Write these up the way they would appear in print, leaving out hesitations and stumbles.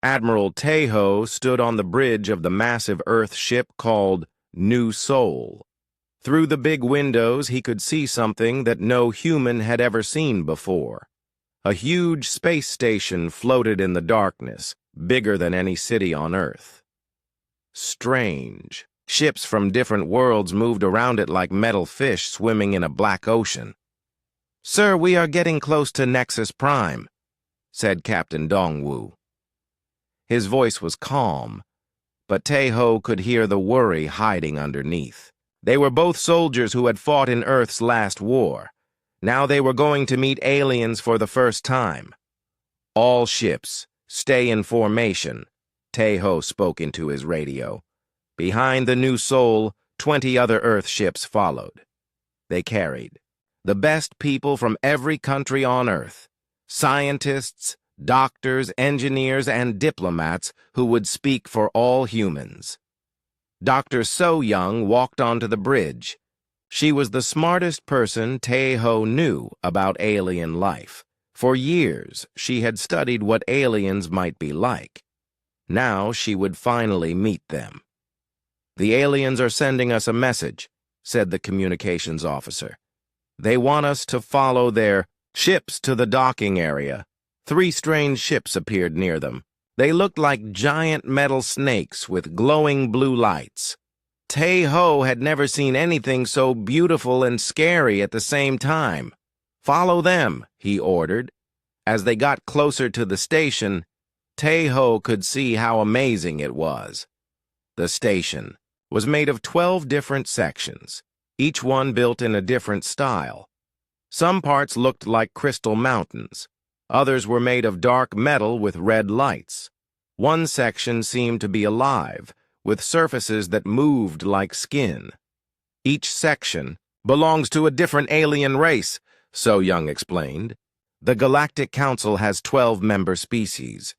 Admiral Tejo stood on the bridge of the massive Earth ship called New Sol. Through the big windows, he could see something that no human had ever seen before. A huge space station floated in the darkness, bigger than any city on Earth. Strange. Ships from different worlds moved around it like metal fish swimming in a black ocean. "Sir, we are getting close to Nexus Prime," said Captain Dongwu. His voice was calm, but Tejo could hear the worry hiding underneath. They were both soldiers who had fought in Earth's last war. Now they were going to meet aliens for the first time. "All ships, stay in formation," Tejo spoke into his radio. Behind the New Sol, 20 other Earth ships followed. They carried the best people from every country on Earth, scientists, doctors, engineers, and diplomats who would speak for all humans. Dr. So Young walked onto the bridge. She was the smartest person Tejo knew about alien life. For years, she had studied what aliens might be like. Now she would finally meet them. "The aliens are sending us a message," said the communications officer. "They want us to follow their ships to the docking area." 3 strange ships appeared near them. They looked like giant metal snakes with glowing blue lights. Tejo had never seen anything so beautiful and scary at the same time. "Follow them," he ordered. As they got closer to the station, Tejo could see how amazing it was. The station was made of 12 different sections, each one built in a different style. Some parts looked like crystal mountains. Others were made of dark metal with red lights. One section seemed to be alive, with surfaces that moved like skin. "Each section belongs to a different alien race," So Young explained. "The Galactic Council has 12 member species.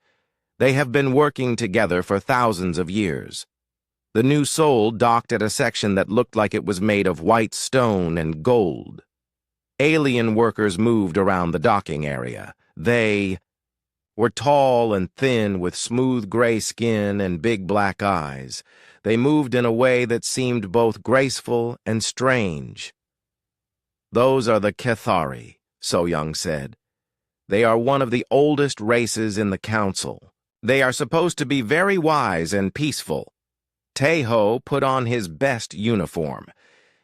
They have been working together for thousands of years." The New Sol docked at a section that looked like it was made of white stone and gold. Alien workers moved around the docking area. They were tall and thin with smooth gray skin and big black eyes. They moved in a way that seemed both graceful and strange. "Those are the Cathari," So Young said. "They are one of the oldest races in the Council. They are supposed to be very wise and peaceful." Tejo put on his best uniform.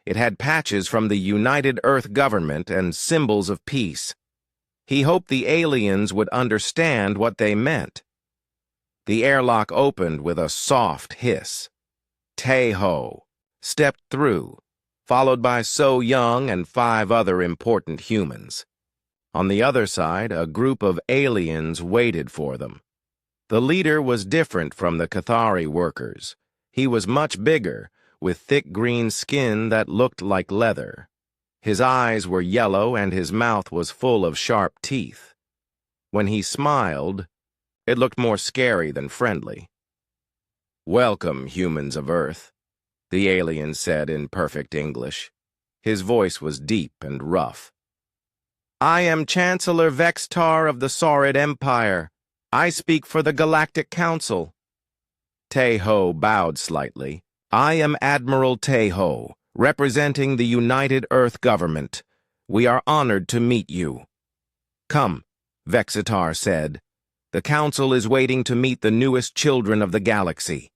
It had patches from the United Earth government and symbols of peace. He hoped the aliens would understand what they meant. The airlock opened with a soft hiss. Tejo stepped through, followed by So Young and 5 other important humans. On the other side, a group of aliens waited for them. The leader was different from the Cathari workers. He was much bigger, with thick green skin that looked like leather. His eyes were yellow and his mouth was full of sharp teeth. When he smiled, it looked more scary than friendly. "Welcome, humans of Earth," the alien said in perfect English. His voice was deep and rough. "I am Chancellor Vextar of the Saurid Empire. I speak for the Galactic Council." Tejo bowed slightly. "I am Admiral Tejo, representing the United Earth Government. We are honored to meet you." "Come," Vexatar said. "The Council is waiting to meet the newest children of the galaxy."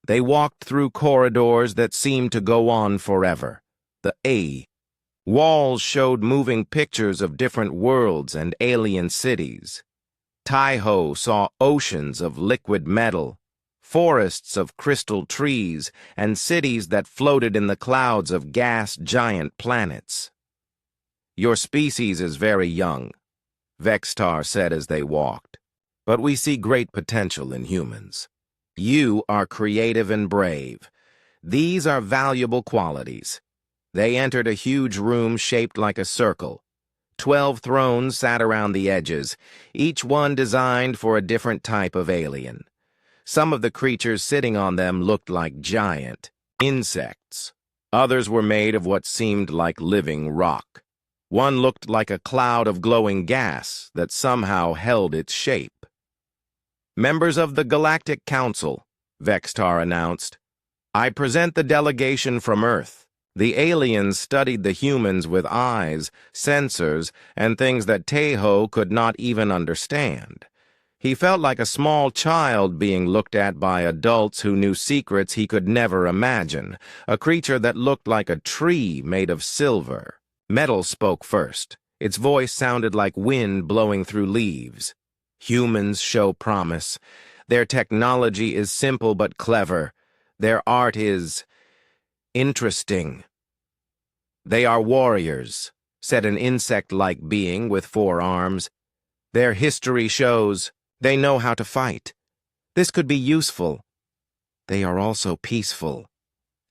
They walked through corridors that seemed to go on forever. The walls showed moving pictures of different worlds and alien cities. Tejo saw oceans of liquid metal, forests of crystal trees, and cities that floated in the clouds of gas giant planets. "Your species is very young," Vextar said as they walked, "but we see great potential in humans. You are creative and brave. These are valuable qualities." They entered a huge room shaped like a circle. 12 thrones sat around the edges, each one designed for a different type of alien. Some of the creatures sitting on them looked like giant insects. Others were made of what seemed like living rock. One looked like a cloud of glowing gas that somehow held its shape. Members of the Galactic Council, Vextar announced. I present the delegation from Earth. The aliens studied the humans with eyes, sensors, and things that Tejo could not even understand. He felt like a small child being looked at by adults who knew secrets he could never imagine, a creature that looked like a tree made of silver. Metal spoke first. Its voice sounded like wind blowing through leaves. Humans show promise. Their technology is simple but clever. Their art is interesting. They are warriors, said an insect-like being with 4 arms. Their history shows they know how to fight. This could be useful. They are also peaceful,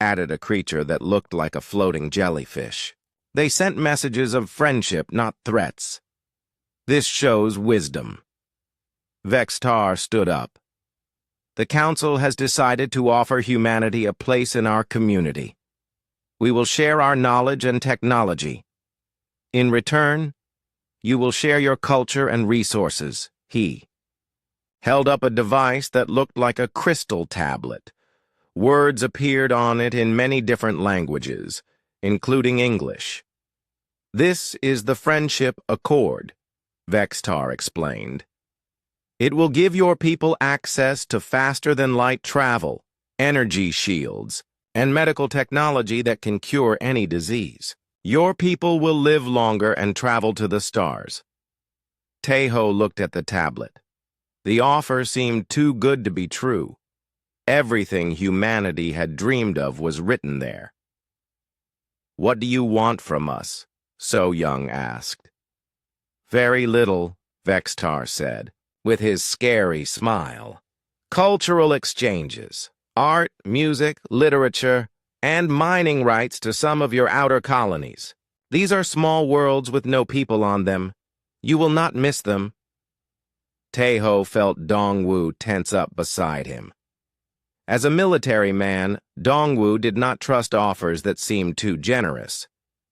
added a creature that looked like a floating jellyfish. They sent messages of friendship, not threats. This shows wisdom. Vextar stood up. The Council has decided to offer humanity a place in our community. We will share our knowledge and technology. In return, you will share your culture and resources, he held up a device that looked like a crystal tablet. Words appeared on it in many different languages, including English. This is the Friendship Accord, Vextar explained. It will give your people access to faster-than-light travel, energy shields, and medical technology that can cure any disease. Your people will live longer and travel to the stars. Tejo looked at the tablet. The offer seemed too good to be true. Everything humanity had dreamed of was written there. What do you want from us? So Young asked. Very little, Vextar said, with his scary smile. Cultural exchanges, art, music, literature, and mining rights to some of your outer colonies. These are small worlds with no people on them. You will not miss them. Tejo felt Dongwu tense up beside him. As a military man, Dongwu did not trust offers that seemed too generous,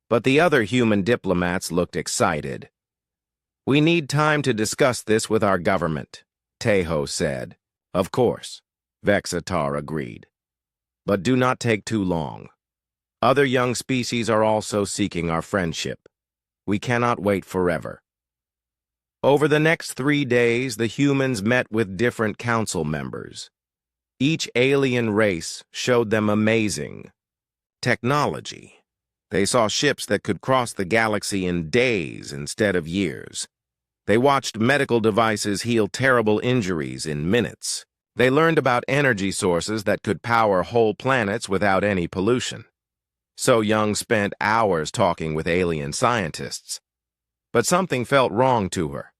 but the other human diplomats looked excited. We need time to discuss this with our government, Tejo said. Of course, Vexatar agreed. But do not take too long. Other young species are also seeking our friendship. We cannot wait forever. Over the next 3 days, the humans met with different council members. Each alien race showed them amazing technology. They saw ships that could cross the galaxy in days instead of years. They watched medical devices heal terrible injuries in minutes. They learned about energy sources that could power whole planets without any pollution. So Young spent hours talking with alien scientists. But something felt wrong to her.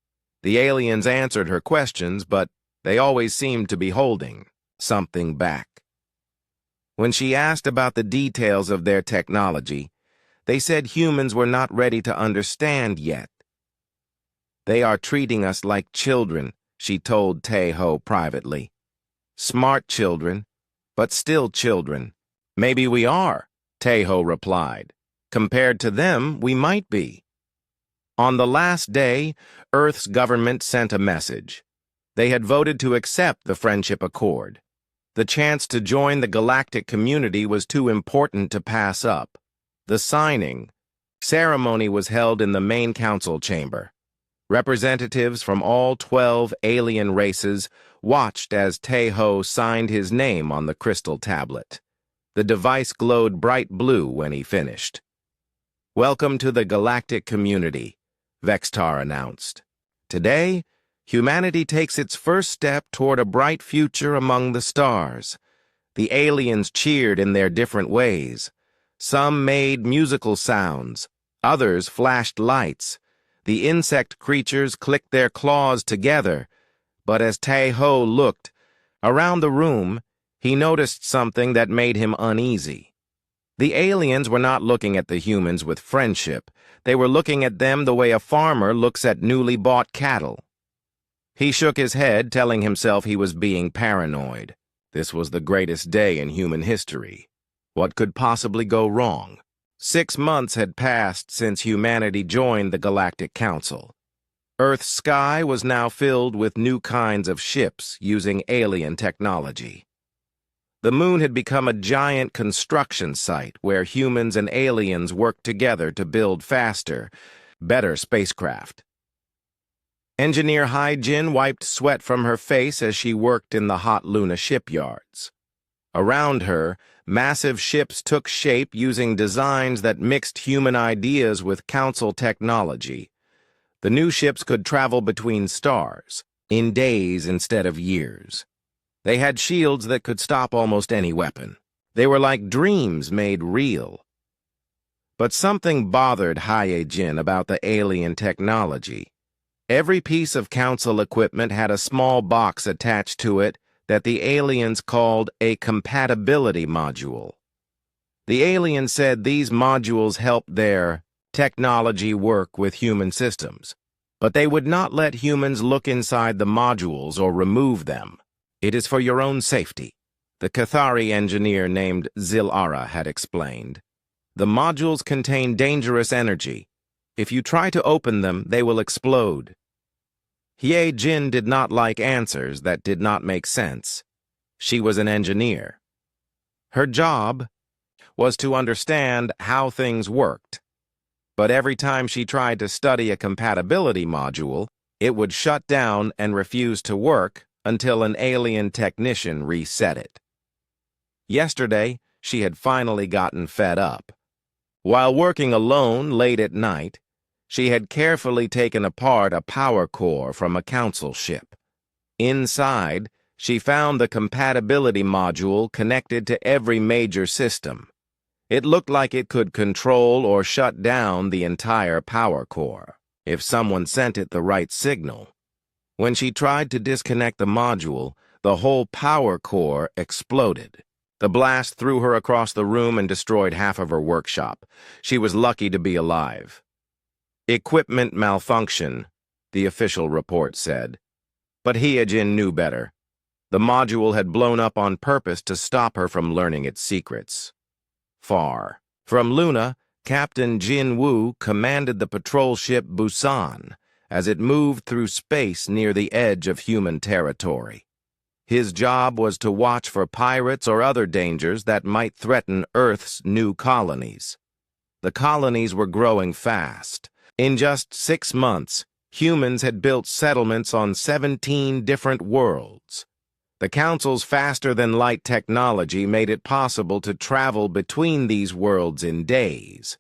The aliens answered her questions, but they always seemed to be holding something back. When she asked about the details of their technology, they said humans were not ready to understand yet. They are treating us like children, she told Tejo privately. Smart children, but still children. Maybe we are, Tejo replied. Compared to them, we might be. On the last day, Earth's government sent a message. They had voted to accept the Friendship Accord. The chance to join the galactic community was too important to pass up. The signing ceremony was held in the main council chamber. Representatives from all 12 alien races watched as Tejo signed his name on the crystal tablet. The device glowed bright blue when he finished. Welcome to the galactic community, Vextar announced. Today, humanity takes its first step toward a bright future among the stars. The aliens cheered in their different ways. Some made musical sounds, others flashed lights. The insect creatures clicked their claws together, but as Tejo looked around the room, he noticed something that made him uneasy. The aliens were not looking at the humans with friendship. They were looking at them the way a farmer looks at newly bought cattle. He shook his head, telling himself he was being paranoid. This was the greatest day in human history. What could possibly go wrong? 6 months had passed since humanity joined the Galactic Council. Earth's sky was now filled with new kinds of ships using alien technology. The moon had become a giant construction site where humans and aliens worked together to build faster, better spacecraft. Engineer Hai-Jin wiped sweat from her face as she worked in the hot Luna shipyards. Around her, massive ships took shape using designs that mixed human ideas with council technology. The new ships could travel between stars, in days instead of years. They had shields that could stop almost any weapon. They were like dreams made real. But something bothered Hai-Jin about the alien technology. Every piece of council equipment had a small box attached to it that the aliens called a compatibility module. The aliens said these modules helped their technology work with human systems, but they would not let humans look inside the modules or remove them. "It is for your own safety," the Cathari engineer named Zilara had explained. "The modules contain dangerous energy. If you try to open them, they will explode." Hye-Jin did not like answers that did not make sense. She was an engineer. Her job was to understand how things worked. But every time she tried to study a compatibility module, it would shut down and refuse to work until an alien technician reset it. Yesterday, she had finally gotten fed up. While working alone late at night, she had carefully taken apart a power core from a council ship. Inside, she found the compatibility module connected to every major system. It looked like it could control or shut down the entire power core, if someone sent it the right signal. When she tried to disconnect the module, the whole power core exploded. The blast threw her across the room and destroyed half of her workshop. She was lucky to be alive. "Equipment malfunction," the official report said. But Hye-Jin knew better. The module had blown up on purpose to stop her from learning its secrets. Far from Luna, Captain Jin Woo commanded the patrol ship Busan as it moved through space near the edge of human territory. His job was to watch for pirates or other dangers that might threaten Earth's new colonies. The colonies were growing fast. In just 6 months, humans had built settlements on 17 different worlds. The Council's faster-than-light technology made it possible to travel between these worlds in days.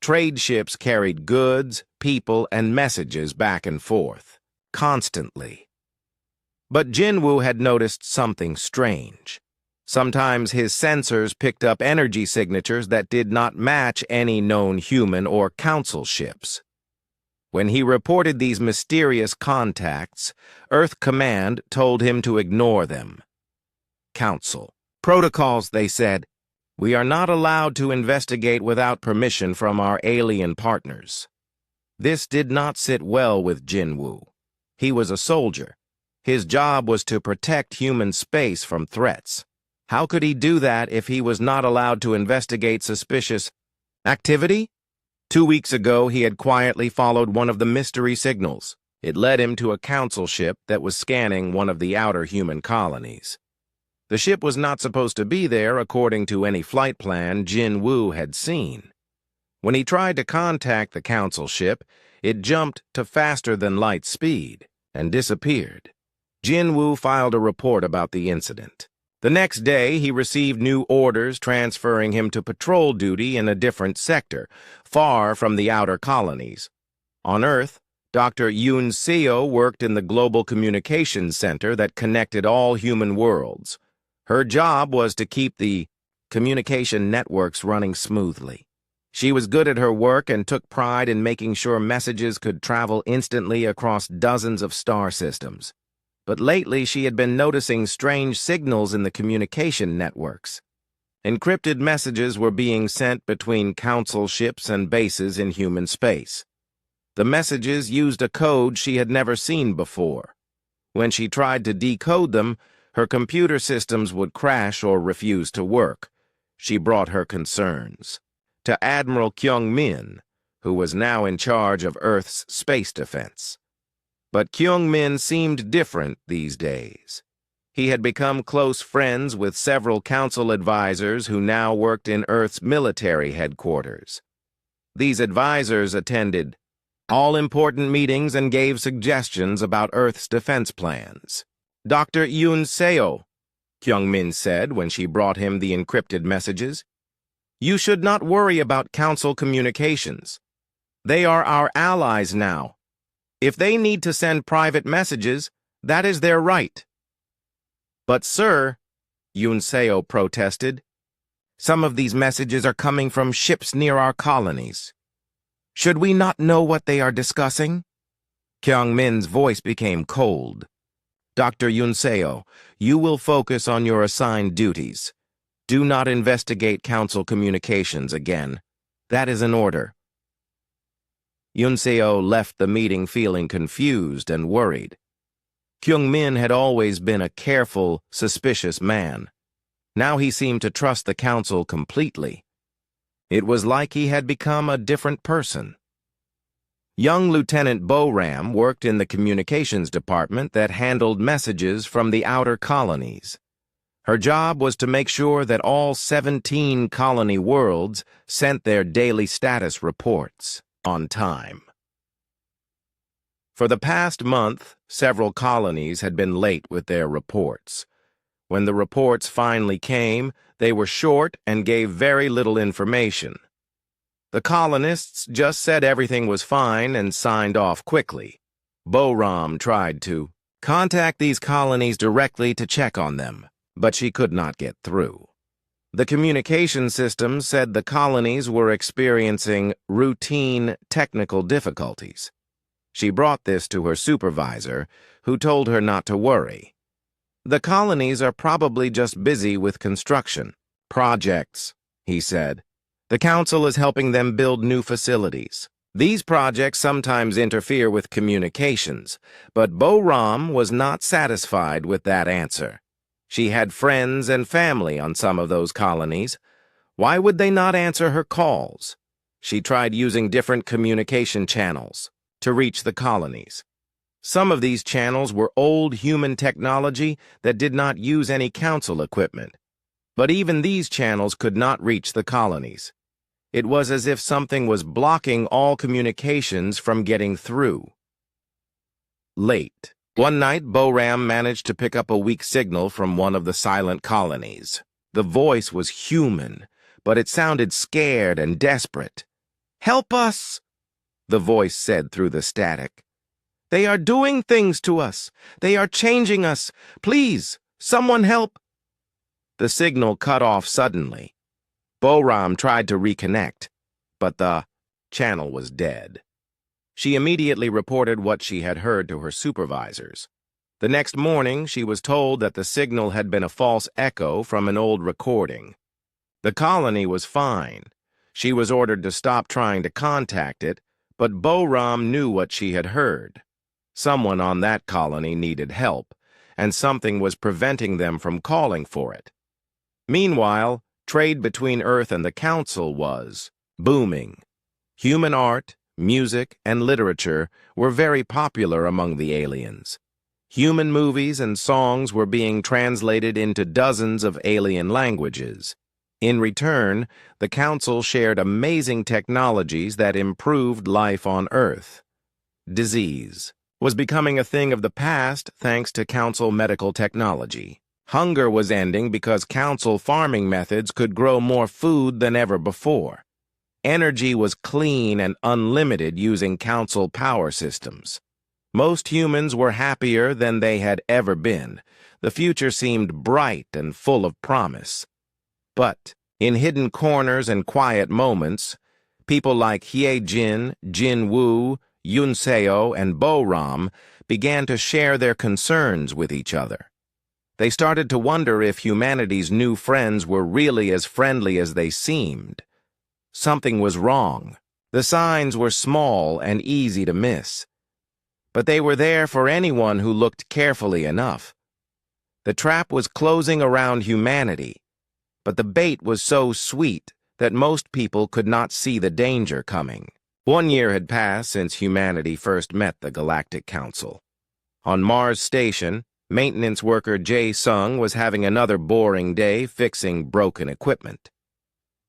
Trade ships carried goods, people, and messages back and forth, constantly. But Jinwoo had noticed something strange. Sometimes his sensors picked up energy signatures that did not match any known human or council ships. When he reported these mysterious contacts, Earth Command told him to ignore them. Council. Protocols, they said. We are not allowed to investigate without permission from our alien partners. This did not sit well with Jinwoo. He was a soldier. His job was to protect human space from threats. How could he do that if he was not allowed to investigate suspicious activity? 2 weeks ago, he had quietly followed one of the mystery signals. It led him to a council ship that was scanning one of the outer human colonies. The ship was not supposed to be there according to any flight plan Jin Woo had seen. When he tried to contact the council ship, it jumped to faster-than-light speed and disappeared. Jin Woo filed a report about the incident. The next day, he received new orders transferring him to patrol duty in a different sector, far from the outer colonies. On Earth, Dr. Yoon Seo worked in the Global Communications Center that connected all human worlds. Her job was to keep the communication networks running smoothly. She was good at her work and took pride in making sure messages could travel instantly across dozens of star systems. But lately she had been noticing strange signals in the communication networks. Encrypted messages were being sent between council ships and bases in human space. The messages used a code she had never seen before. When she tried to decode them, her computer systems would crash or refuse to work. She brought her concerns to Admiral Kyung-min, who was now in charge of Earth's space defense. But Kyung-min seemed different these days. He had become close friends with several council advisors who now worked in Earth's military headquarters. These advisors attended all-important meetings and gave suggestions about Earth's defense plans. "Dr. Yoon Seo," Kyung-min said when she brought him the encrypted messages, "you should not worry about council communications. They are our allies now. If they need to send private messages, that is their right." "But sir," Yoon Seo protested, "some of these messages are coming from ships near our colonies. Should we not know what they are discussing?" Kyung-min's voice became cold. "Dr. Yoon Seo, you will focus on your assigned duties. Do not investigate council communications again. That is an order." Yoon Seo left the meeting feeling confused and worried. Kyung-min had always been a careful, suspicious man. Now he seemed to trust the council completely. It was like he had become a different person. Young Lieutenant Bo-Ram worked in the communications department that handled messages from the outer colonies. Her job was to make sure that all 17 colony worlds sent their daily status reports on time. For the past month, several colonies had been late with their reports. When the reports finally came, they were short and gave very little information. The colonists just said everything was fine and signed off quickly. Bo-Ram tried to contact these colonies directly to check on them, but she could not get through. The communication system said the colonies were experiencing routine technical difficulties. She brought this to her supervisor, who told her not to worry. "The colonies are probably just busy with construction projects," he said. "The council is helping them build new facilities. These projects sometimes interfere with communications, but Bo-Ram was not satisfied with that answer. She had friends and family on some of those colonies. Why would they not answer her calls? She tried using different communication channels to reach the colonies. Some of these channels were old human technology that did not use any council equipment. But even these channels could not reach the colonies. It was as if something was blocking all communications from getting through. Late. One night, Bo-Ram managed to pick up a weak signal from one of the silent colonies. The voice was human, but it sounded scared and desperate. "Help us!" the voice said through the static. "They are doing things to us. They are changing us. Please, someone help." The signal cut off suddenly. Bo-Ram tried to reconnect, but the channel was dead. She immediately reported what she had heard to her supervisors. The next morning, she was told that the signal had been a false echo from an old recording. The colony was fine. She was ordered to stop trying to contact it, but Bo-Ram knew what she had heard. Someone on that colony needed help, and something was preventing them from calling for it. Meanwhile, trade between Earth and the Council was booming. Human art, music, and literature were very popular among the aliens. Human movies and songs were being translated into dozens of alien languages. In return, the Council shared amazing technologies that improved life on Earth. Disease was becoming a thing of the past thanks to Council medical technology. Hunger was ending because Council farming methods could grow more food than ever before. Energy was clean and unlimited using Council power systems. Most humans were happier than they had ever been. The future seemed bright and full of promise. But in hidden corners and quiet moments, people like Hye-jin, Jin-woo, Yoon Seo, and Bo-Ram began to share their concerns with each other. They started to wonder if humanity's new friends were really as friendly as they seemed. Something was wrong. The signs were small and easy to miss. But they were there for anyone who looked carefully enough. The trap was closing around humanity, but the bait was so sweet that most people could not see the danger coming. 1 year had passed since humanity first met the Galactic Council. On Mars Station, maintenance worker Jae Sung was having another boring day fixing broken equipment.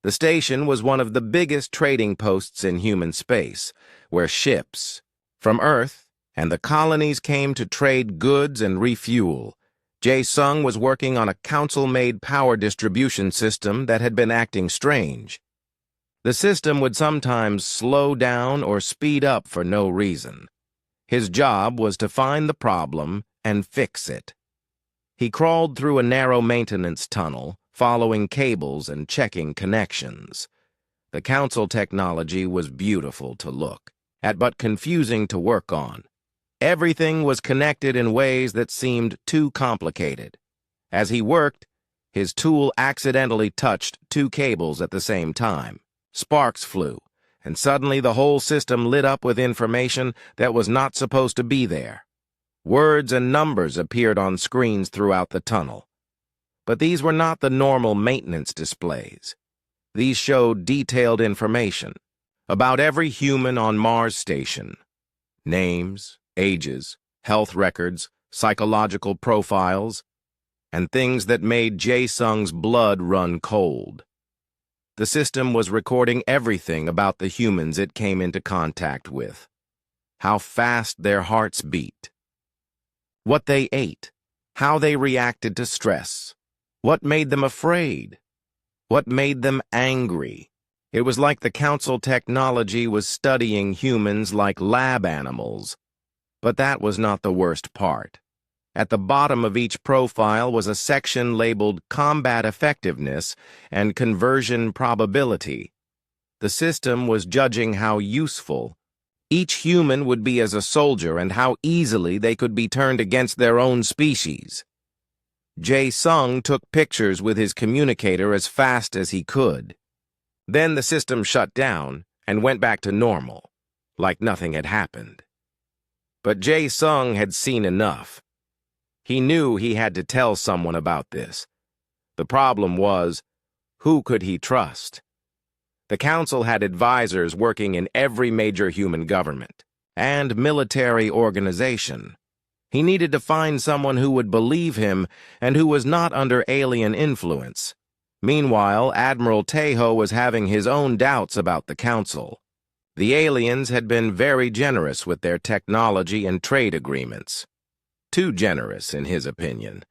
The station was one of the biggest trading posts in human space, where ships from Earth and the colonies came to trade goods and refuel. Jae Sung was working on a council-made power distribution system that had been acting strange. The system would sometimes slow down or speed up for no reason. His job was to find the problem and fix it. He crawled through a narrow maintenance tunnel, following cables and checking connections. The council technology was beautiful to look at, but confusing to work on. Everything was connected in ways that seemed too complicated. As he worked, his tool accidentally touched 2 cables at the same time. Sparks flew, and suddenly the whole system lit up with information that was not supposed to be there. Words and numbers appeared on screens throughout the tunnel. But these were not the normal maintenance displays. These showed detailed information about every human on Mars Station. Names, ages, health records, psychological profiles, and things that made Jae Sung's blood run cold. The system was recording everything about the humans it came into contact with. How fast their hearts beat. What they ate. How they reacted to stress. What made them afraid. What made them angry. It was like the council technology was studying humans like lab animals. But that was not the worst part. At the bottom of each profile was a section labeled Combat Effectiveness and Conversion Probability. The system was judging how useful each human would be as a soldier and how easily they could be turned against their own species. Jae Sung took pictures with his communicator as fast as he could. Then the system shut down and went back to normal, like nothing had happened. But Jae Sung had seen enough. He knew he had to tell someone about this. The problem was, who could he trust? The council had advisors working in every major human government and military organization. He needed to find someone who would believe him and who was not under alien influence. Meanwhile, Admiral Taeho was having his own doubts about the council. The aliens had been very generous with their technology and trade agreements. Too generous, in his opinion.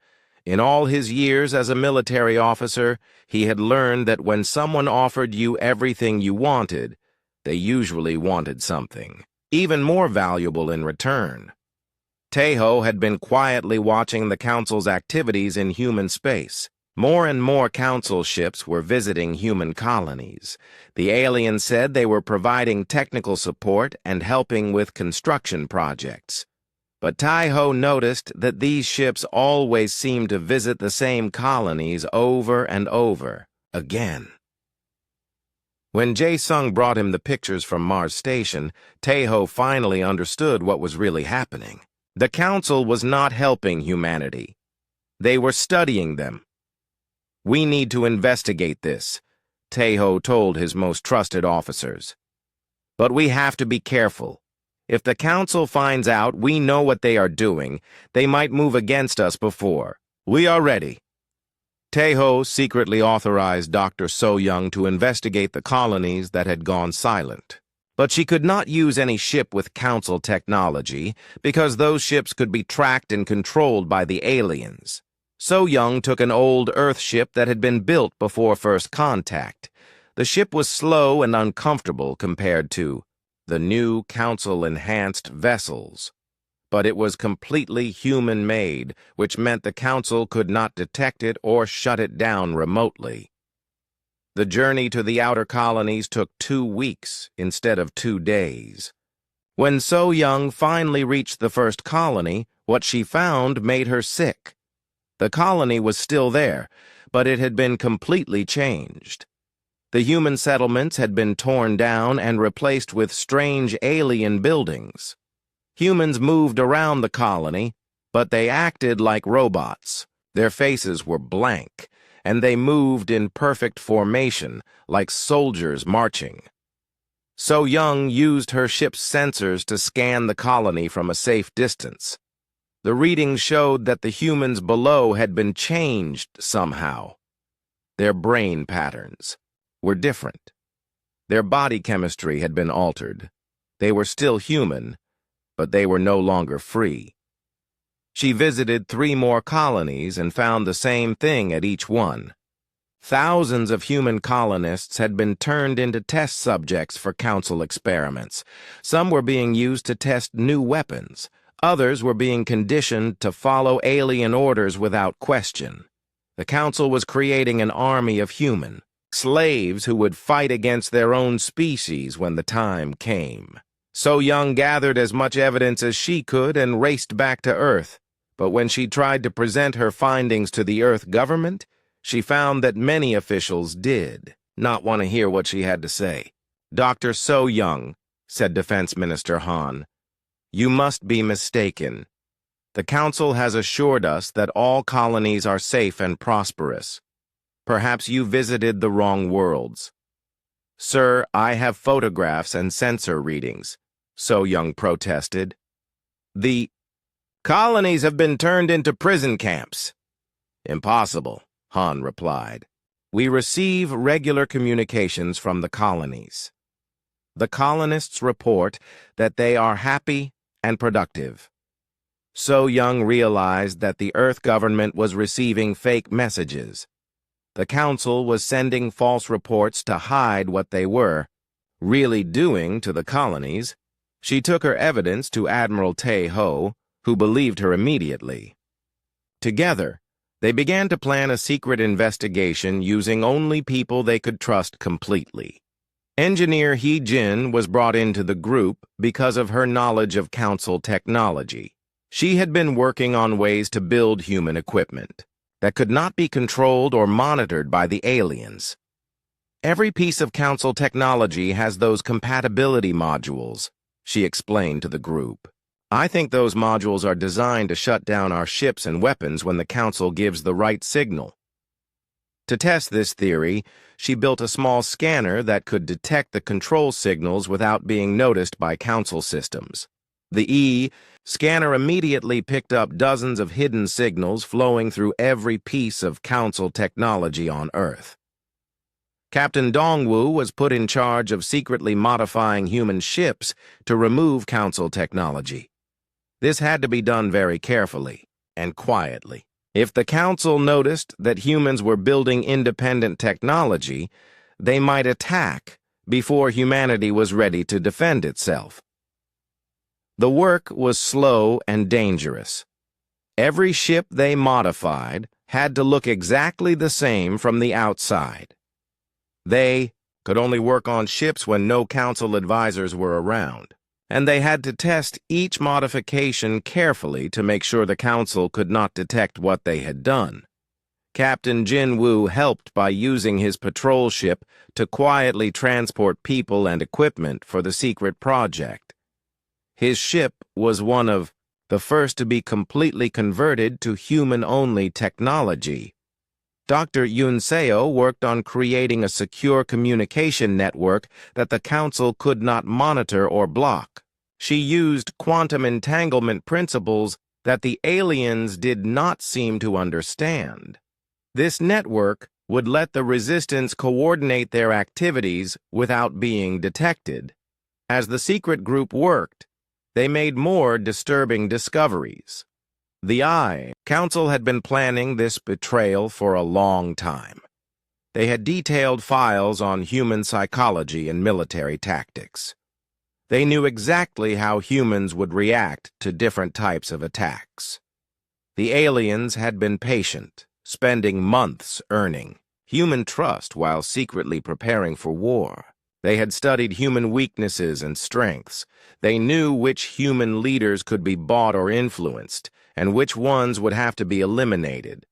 In all his years as a military officer, he had learned that when someone offered you everything you wanted, they usually wanted something, even more valuable in return. Taeho had been quietly watching the Council's activities in human space. More and more Council ships were visiting human colonies. The aliens said they were providing technical support and helping with construction projects. But Taeho noticed that these ships always seemed to visit the same colonies over and over again. When Jae Sung brought him the pictures from Mars Station, Taeho finally understood what was really happening. The Council was not helping humanity. They were studying them. "We need to investigate this," Taeho told his most trusted officers. "But we have to be careful. If the Council finds out we know what they are doing, they might move against us before. We are ready." Taeho secretly authorized Dr. So-young to investigate the colonies that had gone silent. But she could not use any ship with Council technology because those ships could be tracked and controlled by the aliens. So-young took an old Earth ship that had been built before first contact. The ship was slow and uncomfortable compared to the new Council-enhanced vessels. But it was completely human-made, which meant the Council could not detect it or shut it down remotely. The journey to the outer colonies took 2 weeks instead of 2 days. When So-young finally reached the first colony, what she found made her sick. The colony was still there, but it had been completely changed. The human settlements had been torn down and replaced with strange alien buildings. Humans moved around the colony, but they acted like robots. Their faces were blank, and they moved in perfect formation, like soldiers marching. So Young used her ship's sensors to scan the colony from a safe distance. The readings showed that the humans below had been changed somehow. Their brain patterns were different. Their body chemistry had been altered. They were still human, but they were no longer free. She visited 3 more colonies and found the same thing at each one. Thousands of human colonists had been turned into test subjects for Council experiments. Some were being used to test new weapons. Others were being conditioned to follow alien orders without question. The Council was creating an army of human slaves who would fight against their own species when the time came. So Young gathered as much evidence as she could and raced back to Earth. But when she tried to present her findings to the Earth government, she found that many officials did not want to hear what she had to say. "Dr. So Young," said Defense Minister Han, "you must be mistaken. The Council has assured us that all colonies are safe and prosperous. Perhaps you visited the wrong worlds." "Sir, I have photographs and sensor readings," So Young protested. "The colonies have been turned into prison camps." "Impossible," Han replied. "We receive regular communications from the colonies. The colonists report that they are happy and productive." So Young realized that the Earth government was receiving fake messages. The Council was sending false reports to hide what they were really doing to the colonies. She took her evidence to Admiral Tae-ho, who believed her immediately. Together, they began to plan a secret investigation using only people they could trust completely. Engineer Hee-jin was brought into the group because of her knowledge of Council technology. She had been working on ways to build human equipment that could not be controlled or monitored by the aliens. "Every piece of Council technology has those compatibility modules," she explained to the group. "I think those modules are designed to shut down our ships and weapons when the Council gives the right signal." To test this theory, she built a small scanner that could detect the control signals without being noticed by Council systems. The scanner immediately picked up dozens of hidden signals flowing through every piece of Council technology on Earth. Captain Dongwu was put in charge of secretly modifying human ships to remove Council technology. This had to be done very carefully and quietly. If the Council noticed that humans were building independent technology, they might attack before humanity was ready to defend itself. The work was slow and dangerous. Every ship they modified had to look exactly the same from the outside. They could only work on ships when no Council advisors were around, and they had to test each modification carefully to make sure the Council could not detect what they had done. Captain Jin-woo helped by using his patrol ship to quietly transport people and equipment for the secret project. His ship was one of the first to be completely converted to human-only technology. Dr. Yoon Seo worked on creating a secure communication network that the Council could not monitor or block. She used quantum entanglement principles that the aliens did not seem to understand. This network would let the resistance coordinate their activities without being detected. As the secret group worked, they made more disturbing discoveries. The Council had been planning this betrayal for a long time. They had detailed files on human psychology and military tactics. They knew exactly how humans would react to different types of attacks. The aliens had been patient, spending months earning human trust while secretly preparing for war. They had studied human weaknesses and strengths. They knew which human leaders could be bought or influenced, and which ones would have to be eliminated.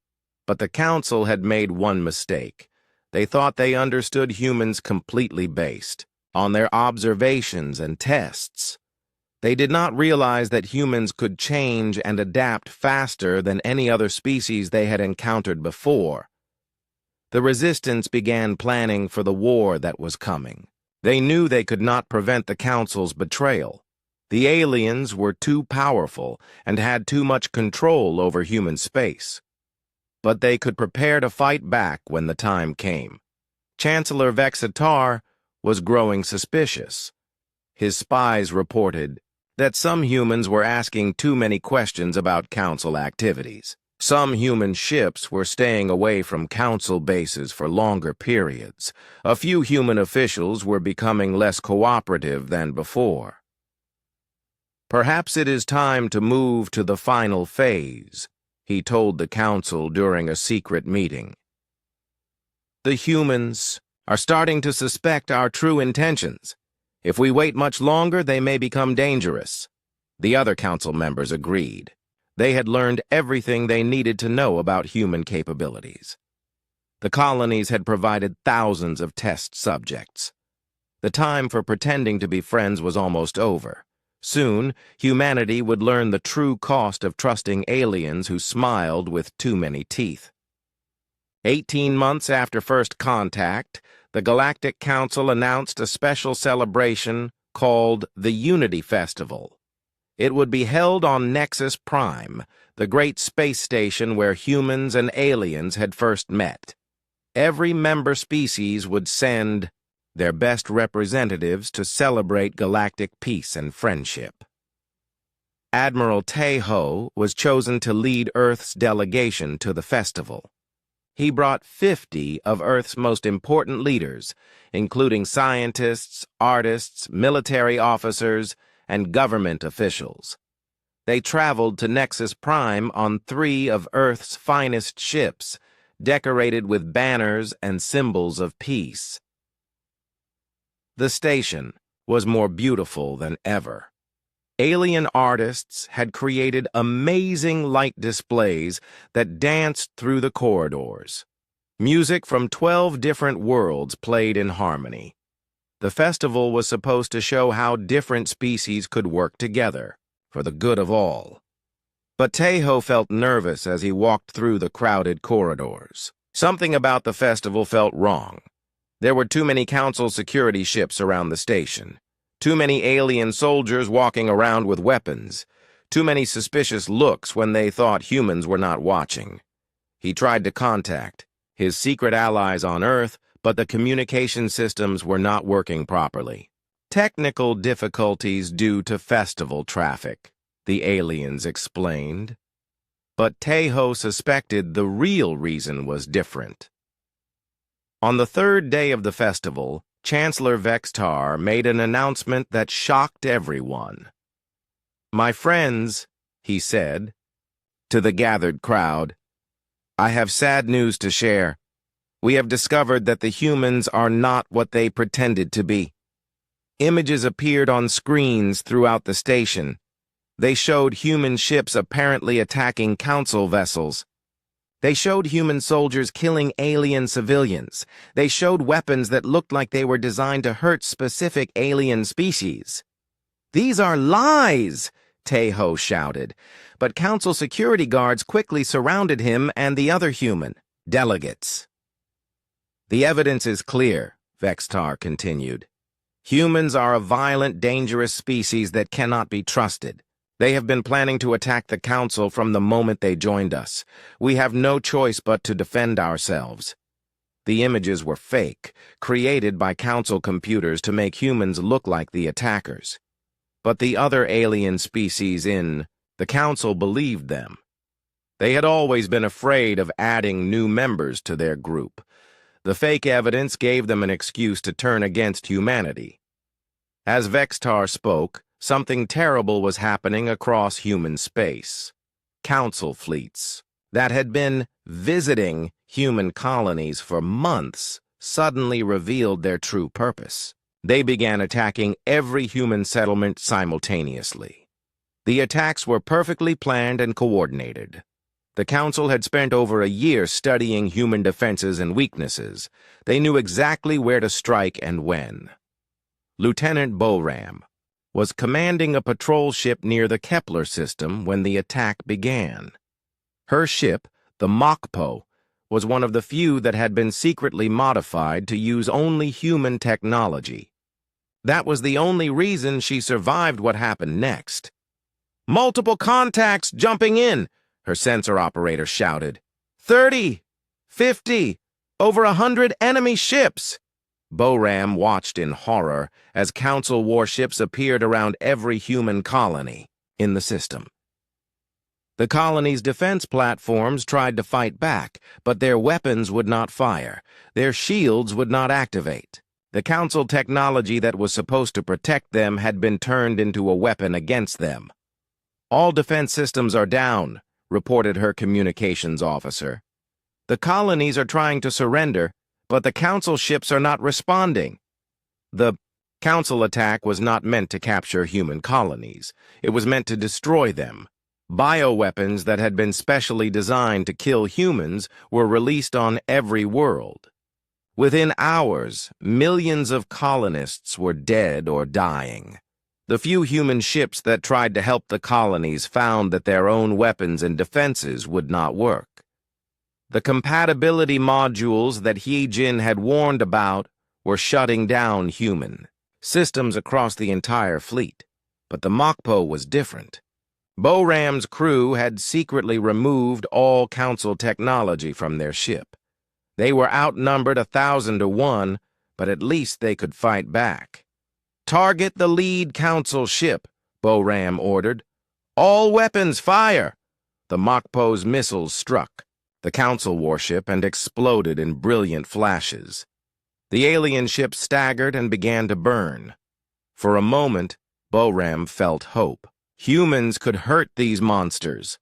But the Council had made one mistake. They thought they understood humans completely based on their observations and tests. They did not realize that humans could change and adapt faster than any other species they had encountered before. The Resistance began planning for the war that was coming. They knew they could not prevent the Council's betrayal. The aliens were too powerful and had too much control over human space. But they could prepare to fight back when the time came. Chancellor Vexatar was growing suspicious. His spies reported that some humans were asking too many questions about Council activities. Some human ships were staying away from Council bases for longer periods. A few human officials were becoming less cooperative than before. "Perhaps it is time to move to the final phase," he told the Council during a secret meeting. "The humans are starting to suspect our true intentions. If we wait much longer, they may become dangerous." The other Council members agreed. They had learned everything they needed to know about human capabilities. The colonies had provided thousands of test subjects. The time for pretending to be friends was almost over. Soon, humanity would learn the true cost of trusting aliens who smiled with too many teeth. 18 months after first contact, the Galactic Council announced a special celebration called the Unity Festival. It would be held on Nexus Prime, the great space station where humans and aliens had first met. Every member species would send their best representatives to celebrate galactic peace and friendship. Admiral Tejo was chosen to lead Earth's delegation to the festival. He brought 50 of Earth's most important leaders, including scientists, artists, military officers, and government officials. They traveled to Nexus Prime on 3 of Earth's finest ships, decorated with banners and symbols of peace. The station was more beautiful than ever. Alien artists had created amazing light displays that danced through the corridors. Music from 12 different worlds played in harmony. The festival was supposed to show how different species could work together for the good of all. But Tejo felt nervous as he walked through the crowded corridors. Something about the festival felt wrong. There were too many Council security ships around the station, too many alien soldiers walking around with weapons, too many suspicious looks when they thought humans were not watching. He tried to contact his secret allies on Earth, but the communication systems were not working properly. Technical difficulties due to festival traffic, the aliens explained. But Tejo suspected the real reason was different. On the 3rd day of the festival, Chancellor Vextar made an announcement that shocked everyone. "My friends," he said to the gathered crowd, "I have sad news to share. We have discovered that the humans are not what they pretended to be." Images appeared on screens throughout the station. They showed human ships apparently attacking Council vessels. They showed human soldiers killing alien civilians. They showed weapons that looked like they were designed to hurt specific alien species. "These are lies!" Tejo shouted. But Council security guards quickly surrounded him and the other human delegates. "The evidence is clear," Vextar continued. "Humans are a violent, dangerous species that cannot be trusted. They have been planning to attack the Council from the moment they joined us. We have no choice but to defend ourselves." The images were fake, created by Council computers to make humans look like the attackers. But the other alien species in the Council believed them. They had always been afraid of adding new members to their group. The fake evidence gave them an excuse to turn against humanity. As Vextar spoke, something terrible was happening across human space. Council fleets that had been visiting human colonies for months suddenly revealed their true purpose. They began attacking every human settlement simultaneously. The attacks were perfectly planned and coordinated. The Council had spent over a year studying human defenses and weaknesses. They knew exactly where to strike and when. Lieutenant Boram was commanding a patrol ship near the Kepler system when the attack began. Her ship, the Mokpo, was one of the few that had been secretly modified to use only human technology. That was the only reason she survived what happened next. "Multiple contacts jumping in," her sensor operator shouted. 30, 50, over 100 enemy ships. Boram watched in horror as Council warships appeared around every human colony in the system. The colony's defense platforms tried to fight back, but their weapons would not fire. Their shields would not activate. The Council technology that was supposed to protect them had been turned into a weapon against them. "All defense systems are down," reported her communications officer. "The colonies are trying to surrender, but the Council ships are not responding." The Council attack was not meant to capture human colonies. It was meant to destroy them. Bioweapons that had been specially designed to kill humans were released on every world. Within hours, millions of colonists were dead or dying. The few human ships that tried to help the colonies found that their own weapons and defenses would not work. The compatibility modules that He-Jin had warned about were shutting down human systems across the entire fleet, but the Mokpo was different. Boram's crew had secretly removed all Council technology from their ship. They were outnumbered 1,000 to 1, but at least they could fight back. "Target the lead Council ship," Boram ordered. "All weapons fire!" The Mokpo's missiles struck the Council warship and exploded in brilliant flashes. The alien ship staggered and began to burn. For a moment, Boram felt hope. Humans could hurt these monsters.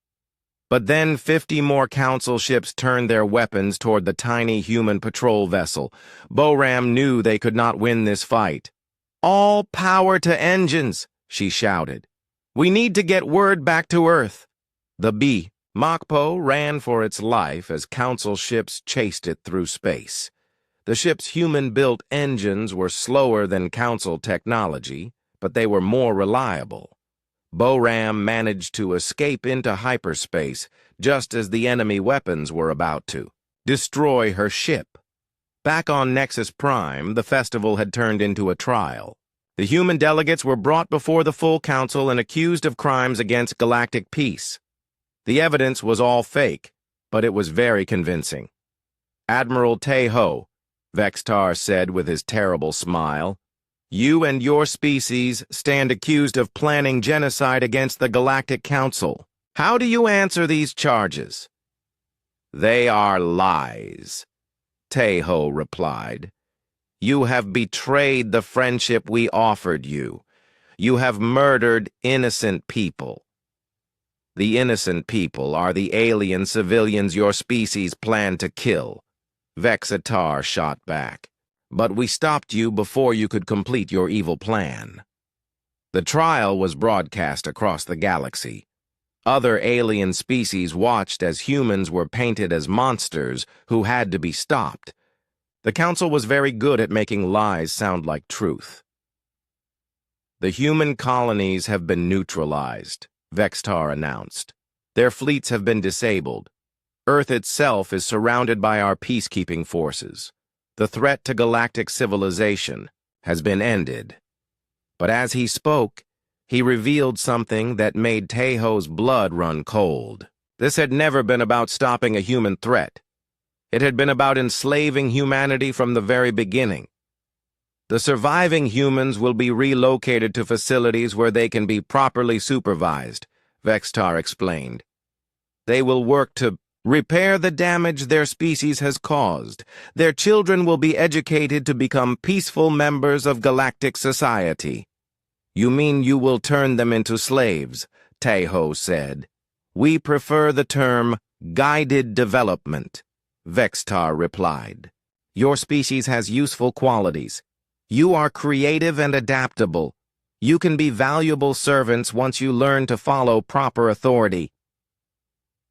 But then 50 more Council ships turned their weapons toward the tiny human patrol vessel. Boram knew they could not win this fight. "All power to engines," she shouted. "We need to get word back to Earth." The Mokpo ran for its life as Council ships chased it through space. The ship's human-built engines were slower than Council technology, but they were more reliable. Boram managed to escape into hyperspace just as the enemy weapons were about to destroy her ship. Back on Nexus Prime, the festival had turned into a trial. The human delegates were brought before the full council and accused of crimes against galactic peace. The evidence was all fake, but it was very convincing. "Admiral Teho," Vextar said with his terrible smile, "you and your species stand accused of planning genocide against the Galactic Council. How do you answer these charges?" "They are lies," Teho replied. "You have betrayed the friendship we offered you. You have murdered innocent people." "The innocent people are the alien civilians your species planned to kill," Vexatar shot back. "But we stopped you before you could complete your evil plan." The trial was broadcast across the galaxy. Other alien species watched as humans were painted as monsters who had to be stopped. The Council was very good at making lies sound like truth. "The human colonies have been neutralized," Vextar announced. "Their fleets have been disabled. Earth itself is surrounded by our peacekeeping forces. The threat to galactic civilization has been ended." But as he spoke, he revealed something that made Teho's blood run cold. This had never been about stopping a human threat. It had been about enslaving humanity from the very beginning. "The surviving humans will be relocated to facilities where they can be properly supervised," Vextar explained. "They will work to repair the damage their species has caused. Their children will be educated to become peaceful members of galactic society." "You mean you will turn them into slaves?" Teho said. "We prefer the term guided development," Vextar replied. "Your species has useful qualities. You are creative and adaptable. You can be valuable servants once you learn to follow proper authority."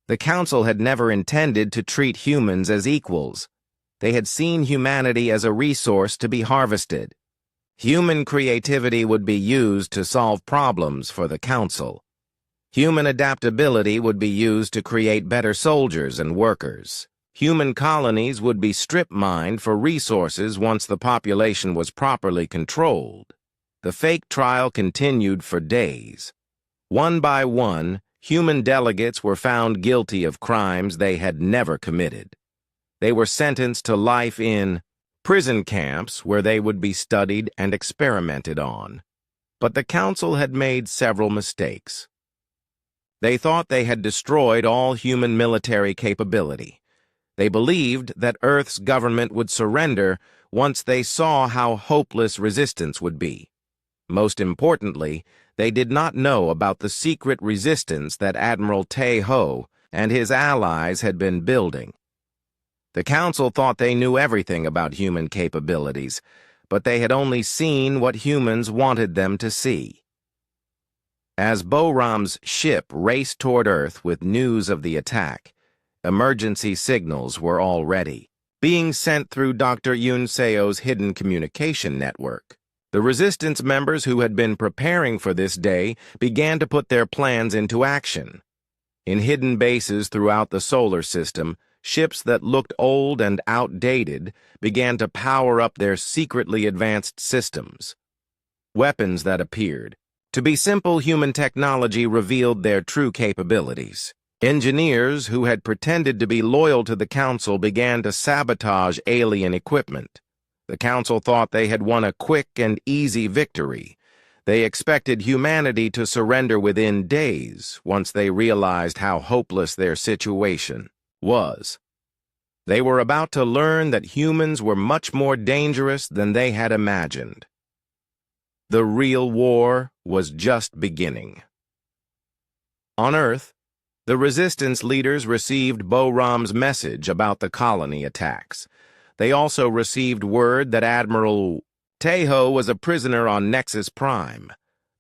The Council had never intended to treat humans as equals. They had seen humanity as a resource to be harvested. Human creativity would be used to solve problems for the Council. Human adaptability would be used to create better soldiers and workers. Human colonies would be strip-mined for resources once the population was properly controlled. The fake trial continued for days. One by one, human delegates were found guilty of crimes they had never committed. They were sentenced to life in prison camps where they would be studied and experimented on. But the council had made several mistakes. They thought they had destroyed all human military capability. They believed that Earth's government would surrender once they saw how hopeless resistance would be. Most importantly, they did not know about the secret resistance that Admiral Tae-ho and his allies had been building. The council thought they knew everything about human capabilities, but they had only seen what humans wanted them to see. As Bo-ram's ship raced toward Earth with news of the attack, emergency signals were already being sent through Dr. Yoon Seo's hidden communication network. The resistance members who had been preparing for this day began to put their plans into action. In hidden bases throughout the solar system, ships that looked old and outdated began to power up their secretly advanced systems. Weapons that appeared to be simple human technology revealed their true capabilities. Engineers who had pretended to be loyal to the Council began to sabotage alien equipment. The Council thought they had won a quick and easy victory. They expected humanity to surrender within days once they realized how hopeless their situation was. They were about to learn that humans were much more dangerous than they had imagined. The real war was just beginning. On Earth, the resistance leaders received Bo-ram's message about the colony attacks. They also received word that Admiral Tae-ho was a prisoner on Nexus Prime.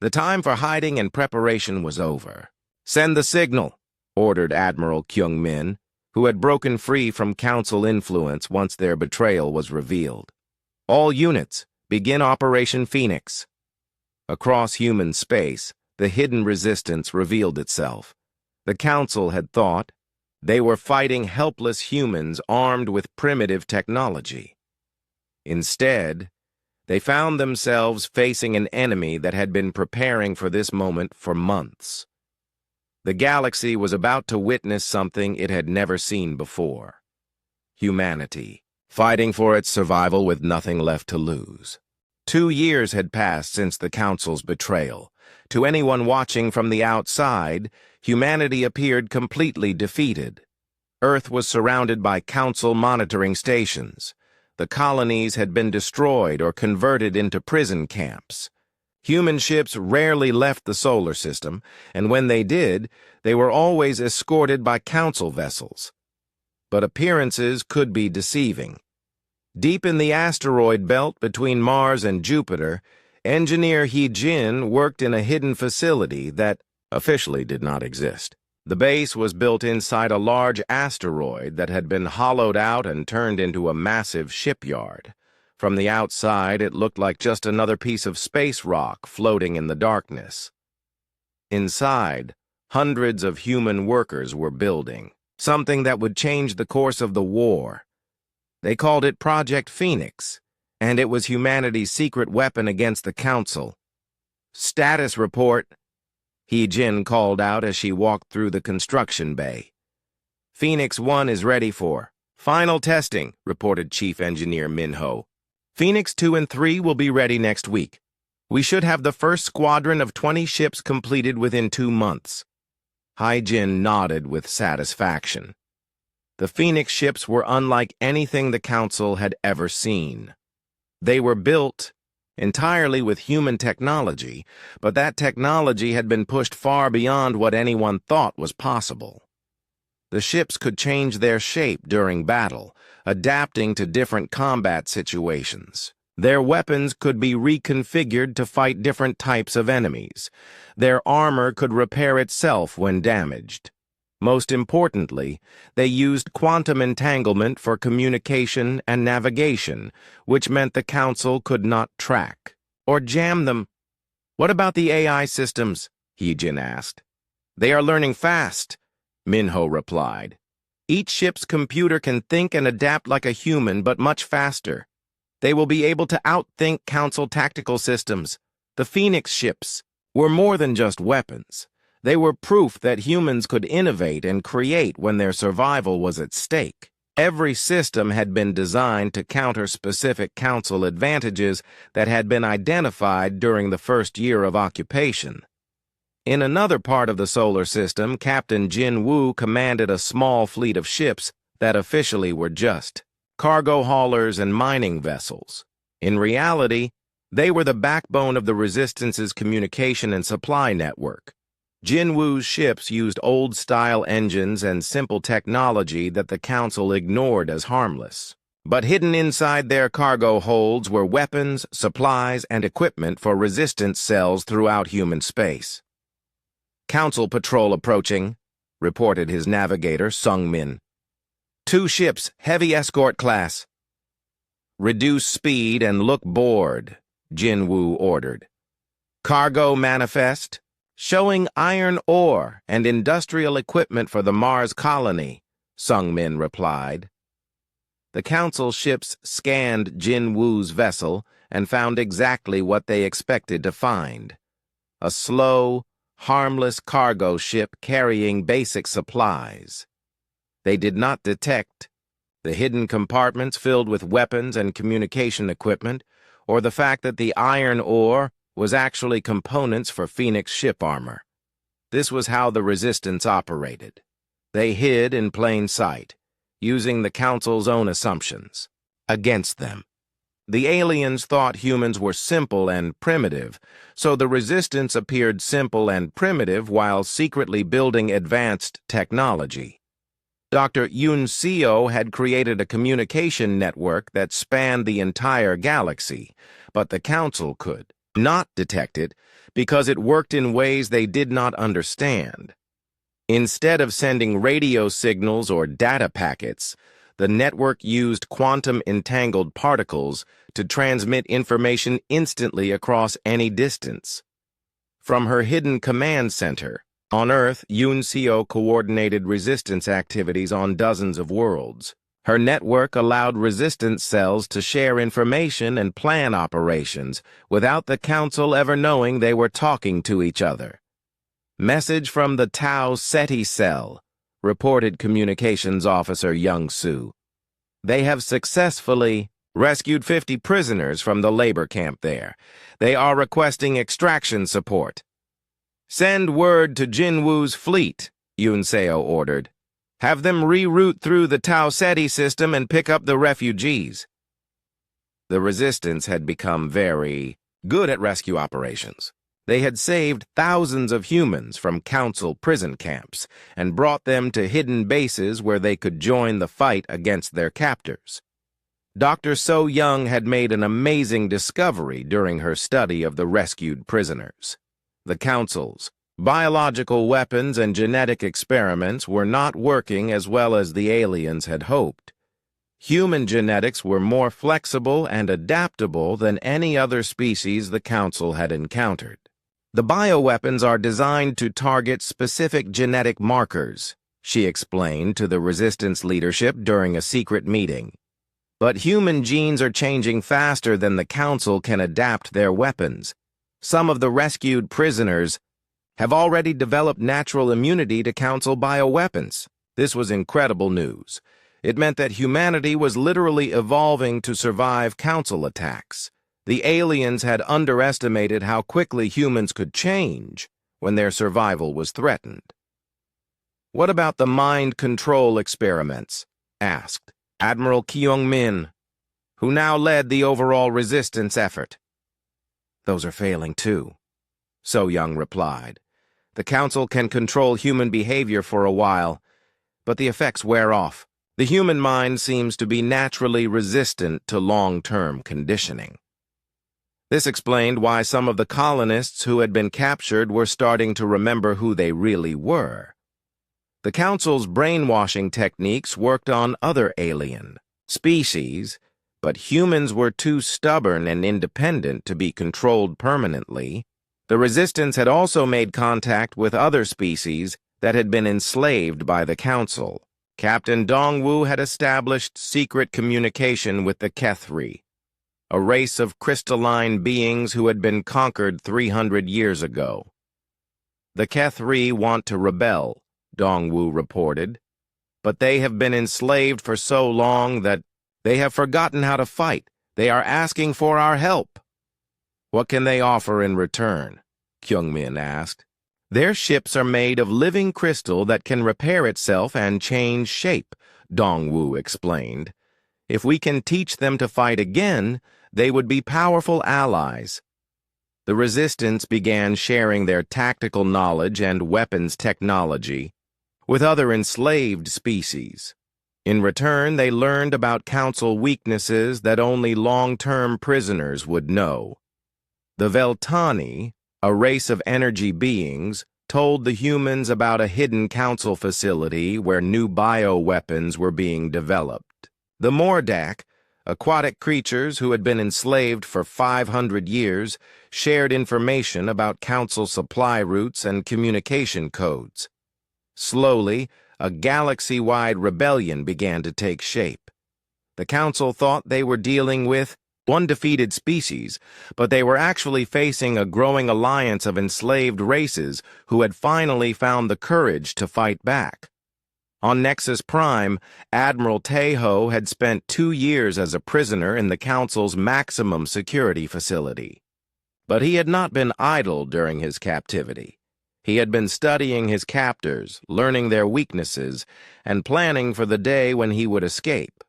The time for hiding and preparation was over. "Send the signal," ordered Admiral Kyung-min, who had broken free from Council influence once their betrayal was revealed. "All units, begin Operation Phoenix." Across human space, the hidden resistance revealed itself. The Council had thought they were fighting helpless humans armed with primitive technology. Instead, they found themselves facing an enemy that had been preparing for this moment for months. The galaxy was about to witness something it had never seen before. Humanity, fighting for its survival with nothing left to lose. 2 years had passed since the Council's betrayal. To anyone watching from the outside, humanity appeared completely defeated. Earth was surrounded by Council monitoring stations. The colonies had been destroyed or converted into prison camps. Human ships rarely left the solar system, and when they did, they were always escorted by Council vessels. But appearances could be deceiving. Deep in the asteroid belt between Mars and Jupiter, engineer Hee-jin worked in a hidden facility that officially did not exist. The base was built inside a large asteroid that had been hollowed out and turned into a massive shipyard. From the outside, it looked like just another piece of space rock floating in the darkness. Inside, hundreds of human workers were building something that would change the course of the war. They called it Project Phoenix, and it was humanity's secret weapon against the Council. "Status report," Hee-jin called out as she walked through the construction bay. "Phoenix 1 is ready for final testing," reported Chief Engineer Min-ho. "Phoenix 2 and 3 will be ready next week. We should have the first squadron of 20 ships completed within 2 months." Hee-jin nodded with satisfaction. The Phoenix ships were unlike anything the Council had ever seen. They were built entirely with human technology, but that technology had been pushed far beyond what anyone thought was possible. The ships could change their shape during battle, adapting to different combat situations. Their weapons could be reconfigured to fight different types of enemies. Their armor could repair itself when damaged. Most importantly, they used quantum entanglement for communication and navigation, which meant the Council could not track or jam them. "What about the AI systems?" Hee-jin asked. "They are learning fast," Min-ho replied. "Each ship's computer can think and adapt like a human, but much faster. They will be able to outthink Council tactical systems." The Phoenix ships were more than just weapons. They were proof that humans could innovate and create when their survival was at stake. Every system had been designed to counter specific Council advantages that had been identified during the first year of occupation. In another part of the solar system, Captain Jin Woo commanded a small fleet of ships that officially were just cargo haulers and mining vessels. In reality, they were the backbone of the Resistance's communication and supply network. Jin Woo's ships used old-style engines and simple technology that the Council ignored as harmless. But hidden inside their cargo holds were weapons, supplies, and equipment for Resistance cells throughout human space. "Council patrol approaching," reported his navigator, Sung Min. "2 ships, heavy escort class." "Reduce speed and look bored," Jin Woo ordered. "Cargo manifest, showing iron ore and industrial equipment for the Mars colony," Sung Min replied. The Council ships scanned Jin Woo's vessel and found exactly what they expected to find: a slow, harmless cargo ship carrying basic supplies. They did not detect the hidden compartments filled with weapons and communication equipment, or the fact that the iron ore was actually components for Phoenix ship armor. This was how the Resistance operated. They hid in plain sight, using the Council's own assumptions against them. The aliens thought humans were simple and primitive, so the Resistance appeared simple and primitive while secretly building advanced technology. Dr. Yoon Seo had created a communication network that spanned the entire galaxy, but the Council could not detect it because it worked in ways they did not understand. Instead of sending radio signals or data packets, the network used quantum-entangled particles to transmit information instantly across any distance. From her hidden command center on Earth, Yoon Seo coordinated Resistance activities on dozens of worlds. Her network allowed Resistance cells to share information and plan operations without the Council ever knowing they were talking to each other. "Message from the Tau Ceti cell," reported Communications Officer Young Soo. "They have successfully rescued 50 prisoners from the labor camp there. They are requesting extraction support." "Send word to Jin Woo's fleet," Yoon Seo ordered. "Have them reroute through the Tau Ceti system and pick up the refugees." The Resistance had become very good at rescue operations. They had saved thousands of humans from Council prison camps and brought them to hidden bases where they could join the fight against their captors. Dr. So Young had made an amazing discovery during her study of the rescued prisoners. The Council's biological weapons and genetic experiments were not working as well as the aliens had hoped. Human genetics were more flexible and adaptable than any other species the Council had encountered. "The bioweapons are designed to target specific genetic markers," she explained to the Resistance leadership during a secret meeting. "But human genes are changing faster than the Council can adapt their weapons. Some of the rescued prisoners have already developed natural immunity to Council bioweapons." This was incredible news. It meant that humanity was literally evolving to survive Council attacks. The aliens had underestimated how quickly humans could change when their survival was threatened. "What about the mind control experiments?" asked Admiral Kyung-min, who now led the overall Resistance effort. "Those are failing too," So Young replied. "The Council can control human behavior for a while, but the effects wear off. The human mind seems to be naturally resistant to long-term conditioning." This explained why some of the colonists who had been captured were starting to remember who they really were. The Council's brainwashing techniques worked on other alien species, but humans were too stubborn and independent to be controlled permanently. The Resistance had also made contact with other species that had been enslaved by the Council. Captain Dongwu had established secret communication with the Kethri. a race of crystalline beings who had been conquered 300 years ago. The Kethri want to rebel, Dongwu reported, but they have been enslaved for so long that they have forgotten how to fight. They are asking for our help. What can they offer in return? Kyungmin asked. Their ships are made of living crystal that can repair itself and change shape, Dongwu explained. If we can teach them to fight again, they would be powerful allies. The resistance began sharing their tactical knowledge and weapons technology with other enslaved species. In return, they learned about council weaknesses that only long-term prisoners would know. The Veltani, a race of energy beings, told the humans about a hidden council facility where new bioweapons were being developed. The Mordak, aquatic creatures who had been enslaved for 500 years, shared information about council supply routes and communication codes. Slowly, a galaxy-wide rebellion began to take shape. The council thought they were dealing with one defeated species, but they were actually facing a growing alliance of enslaved races who had finally found the courage to fight back. On Nexus Prime, Admiral Taeho had spent 2 years as a prisoner in the Council's maximum security facility. But he had not been idle during his captivity. He had been studying his captors, learning their weaknesses, and planning for the day when he would escape.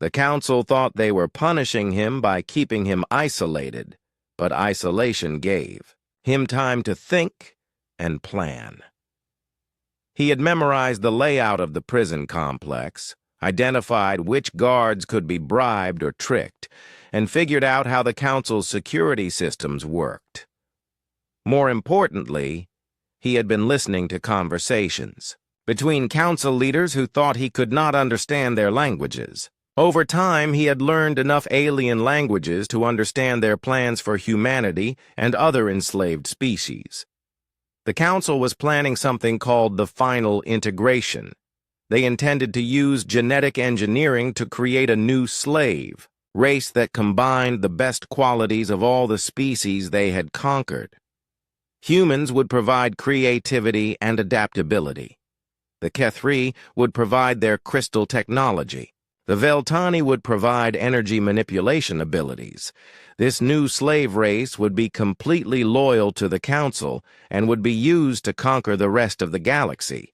The Council thought they were punishing him by keeping him isolated, but isolation gave him time to think and plan. He had memorized the layout of the prison complex, identified which guards could be bribed or tricked, and figured out how the Council's security systems worked. More importantly, he had been listening to conversations between Council leaders who thought he could not understand their languages. Over time, he had learned enough alien languages to understand their plans for humanity and other enslaved species. The Council was planning something called the Final Integration. They intended to use genetic engineering to create a new slave race that combined the best qualities of all the species they had conquered. Humans would provide creativity and adaptability. The Kethri would provide their crystal technology. The Veltani would provide energy manipulation abilities. This new slave race would be completely loyal to the Council and would be used to conquer the rest of the galaxy.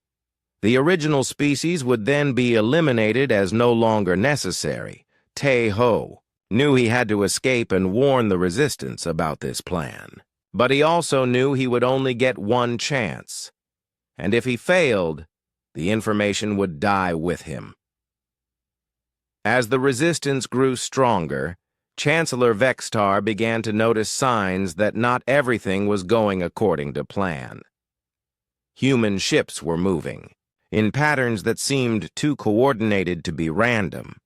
The original species would then be eliminated as no longer necessary. Taeho knew he had to escape and warn the resistance about this plan. But he also knew he would only get one chance. And if he failed, the information would die with him. As the resistance grew stronger, Chancellor Vextar began to notice signs that not everything was going according to plan. Human ships were moving, in patterns that seemed too coordinated to be random.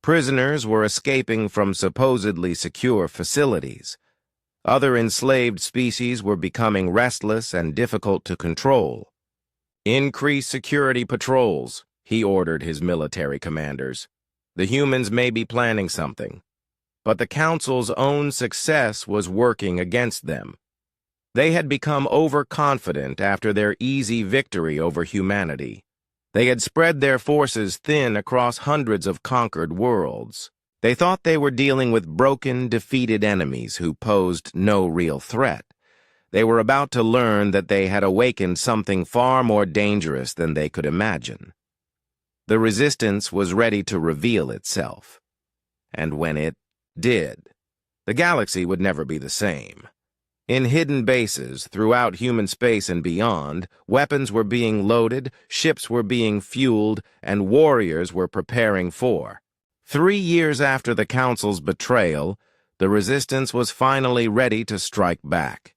Prisoners were escaping from supposedly secure facilities. Other enslaved species were becoming restless and difficult to control. Increase security patrols, he ordered his military commanders. The humans may be planning something, but the Council's own success was working against them. They had become overconfident after their easy victory over humanity. They had spread their forces thin across hundreds of conquered worlds. They thought they were dealing with broken, defeated enemies who posed no real threat. They were about to learn that they had awakened something far more dangerous than they could imagine. The resistance was ready to reveal itself. And when it did, the galaxy would never be the same. In hidden bases throughout human space and beyond, weapons were being loaded, ships were being fueled, and warriors were preparing for. 3 years after the Council's betrayal, the resistance was finally ready to strike back.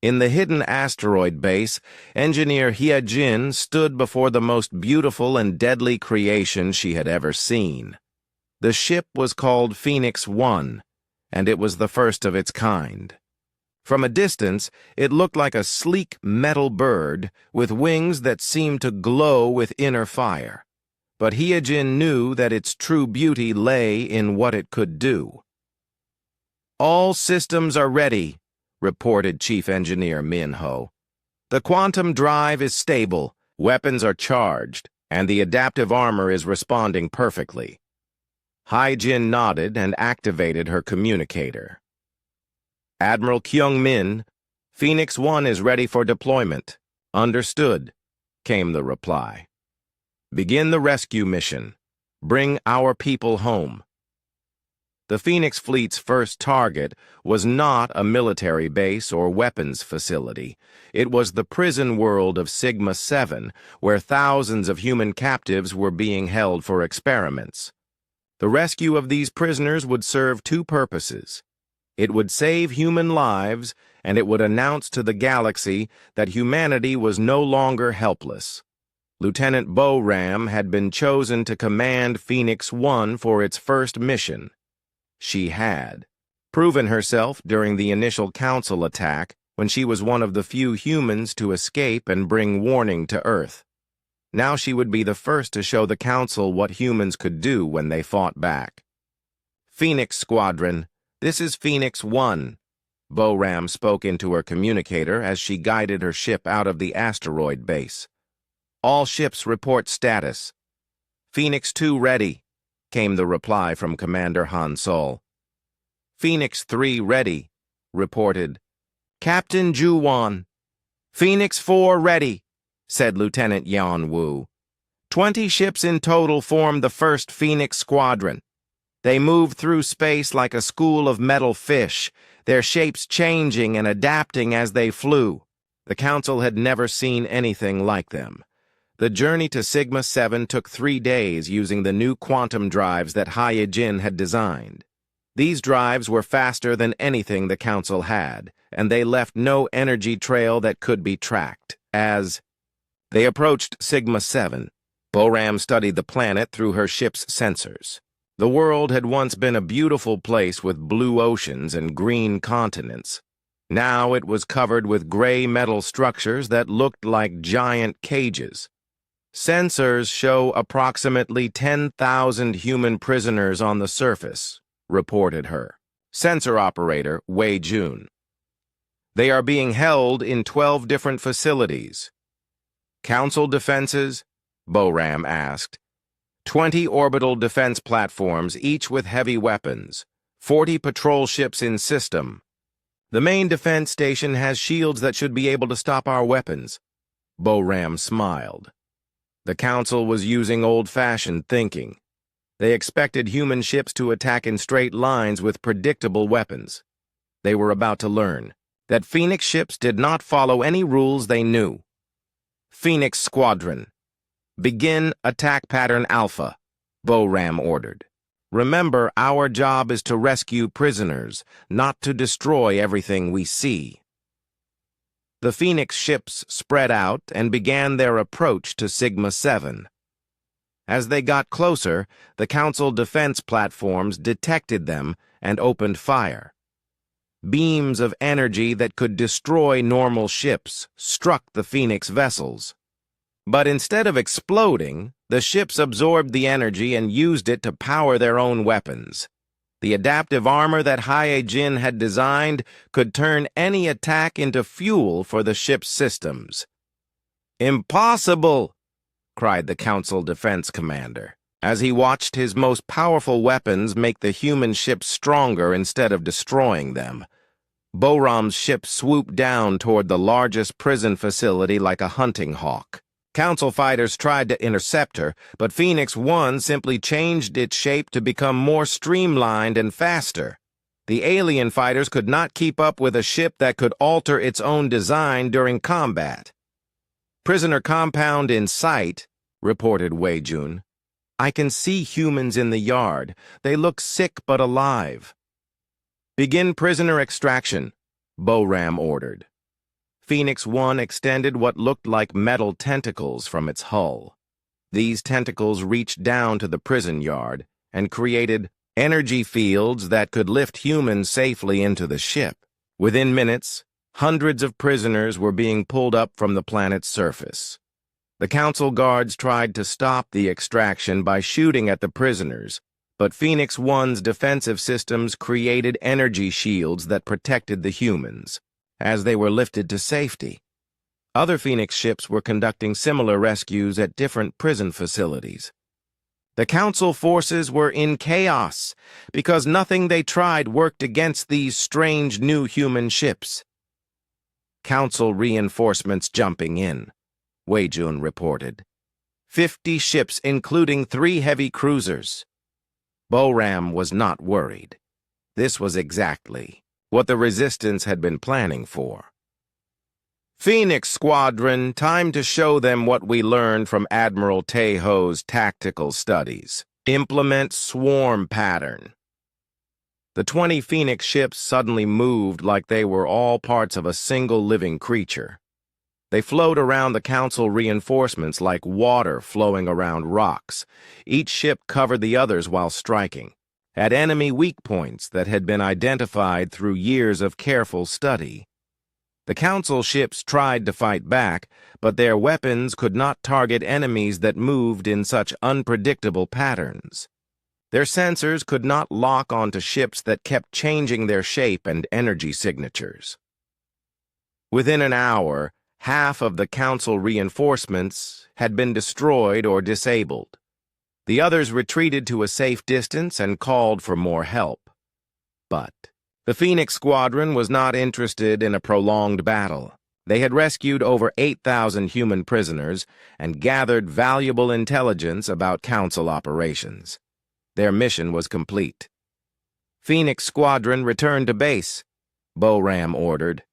In the hidden asteroid base, engineer Hyejin stood before the most beautiful and deadly creation she had ever seen. The ship was called Phoenix 1, and it was the first of its kind. From a distance, it looked like a sleek metal bird with wings that seemed to glow with inner fire. But Hyejin knew that its true beauty lay in what it could do. All systems are ready, reported Chief Engineer Min-Ho. The quantum drive is stable, weapons are charged, and the adaptive armor is responding perfectly. Hai-Jin nodded and activated her communicator. Admiral Kyung-min, Phoenix 1 is ready for deployment. Understood, came the reply. Begin the rescue mission. Bring our people home. The Phoenix Fleet's first target was not a military base or weapons facility. It was the prison world of Sigma-7, where thousands of human captives were being held for experiments. The rescue of these prisoners would serve two purposes. It would save human lives, and it would announce to the galaxy that humanity was no longer helpless. Lieutenant Bo-Ram had been chosen to command Phoenix 1 for its first mission. She had proven herself during the initial Council attack when she was one of the few humans to escape and bring warning to Earth. Now she would be the first to show the Council what humans could do when they fought back. Phoenix Squadron, this is Phoenix 1. Bo-Ram spoke into her communicator as she guided her ship out of the asteroid base. All ships report status. Phoenix 2 ready, came the reply from Commander Han Sol. Phoenix 3 ready, reported Captain Ju-Wan. Phoenix 4 ready, said Lieutenant Yan Wu. 20 ships in total formed the first Phoenix Squadron. They moved through space like a school of metal fish, their shapes changing and adapting as they flew. The Council had never seen anything like them. The journey to Sigma-7 took 3 days using the new quantum drives that Hai-Jin had designed. These drives were faster than anything the Council had, and they left no energy trail that could be tracked. As they approached Sigma-7, Bo-Ram studied the planet through her ship's sensors. The world had once been a beautiful place with blue oceans and green continents. Now it was covered with gray metal structures that looked like giant cages. Sensors show approximately 10,000 human prisoners on the surface, reported her sensor operator, Wei Jun. They are being held in 12 different facilities. Council defenses? Bo-Ram asked. 20 orbital defense platforms, each with heavy weapons. 40 patrol ships in system. The main defense station has shields that should be able to stop our weapons. Bo-Ram smiled. The Council was using old-fashioned thinking. They expected human ships to attack in straight lines with predictable weapons. They were about to learn that Phoenix ships did not follow any rules they knew. Phoenix Squadron, begin attack pattern Alpha, Bo-Ram ordered. Remember, our job is to rescue prisoners, not to destroy everything we see. The Phoenix ships spread out and began their approach to Sigma-7. As they got closer, the Council defense platforms detected them and opened fire. Beams of energy that could destroy normal ships struck the Phoenix vessels. But instead of exploding, the ships absorbed the energy and used it to power their own weapons. The adaptive armor that Hai-Jin had designed could turn any attack into fuel for the ship's systems. "Impossible!" cried the Council defense commander, as he watched his most powerful weapons make the human ships stronger instead of destroying them. Bo-Ram's ship swooped down toward the largest prison facility like a hunting hawk. Council fighters tried to intercept her, but Phoenix 1 simply changed its shape to become more streamlined and faster. The alien fighters could not keep up with a ship that could alter its own design during combat. "Prisoner compound in sight," reported Wei Jun. "I can see humans in the yard. They look sick but alive." "Begin prisoner extraction," Bo-Ram ordered. Phoenix 1 extended what looked like metal tentacles from its hull. These tentacles reached down to the prison yard and created energy fields that could lift humans safely into the ship. Within minutes, hundreds of prisoners were being pulled up from the planet's surface. The Council guards tried to stop the extraction by shooting at the prisoners, But Phoenix One's defensive systems created energy shields that protected the humans as they were lifted to safety. Other Phoenix ships were conducting similar rescues at different prison facilities. The Council forces were in chaos because nothing they tried worked against these strange new human ships. Council reinforcements jumping in, Weijun reported. 50 ships, including 3 heavy cruisers. Boram was not worried. This was exactly what the Resistance had been planning for. Phoenix Squadron, time to show them what we learned from Admiral Teiho's tactical studies. Implement swarm pattern. The 20 Phoenix ships suddenly moved like they were all parts of a single living creature. They flowed around the Council reinforcements like water flowing around rocks. Each ship covered the others while striking, at enemy weak points that had been identified through years of careful study. The Council ships tried to fight back, but their weapons could not target enemies that moved in such unpredictable patterns. Their sensors could not lock onto ships that kept changing their shape and energy signatures. Within an hour, half of the Council reinforcements had been destroyed or disabled. The others retreated to a safe distance and called for more help. But the Phoenix Squadron was not interested in a prolonged battle. They had rescued over 8,000 human prisoners and gathered valuable intelligence about Council operations. Their mission was complete. Phoenix Squadron returned to base, Boram ordered.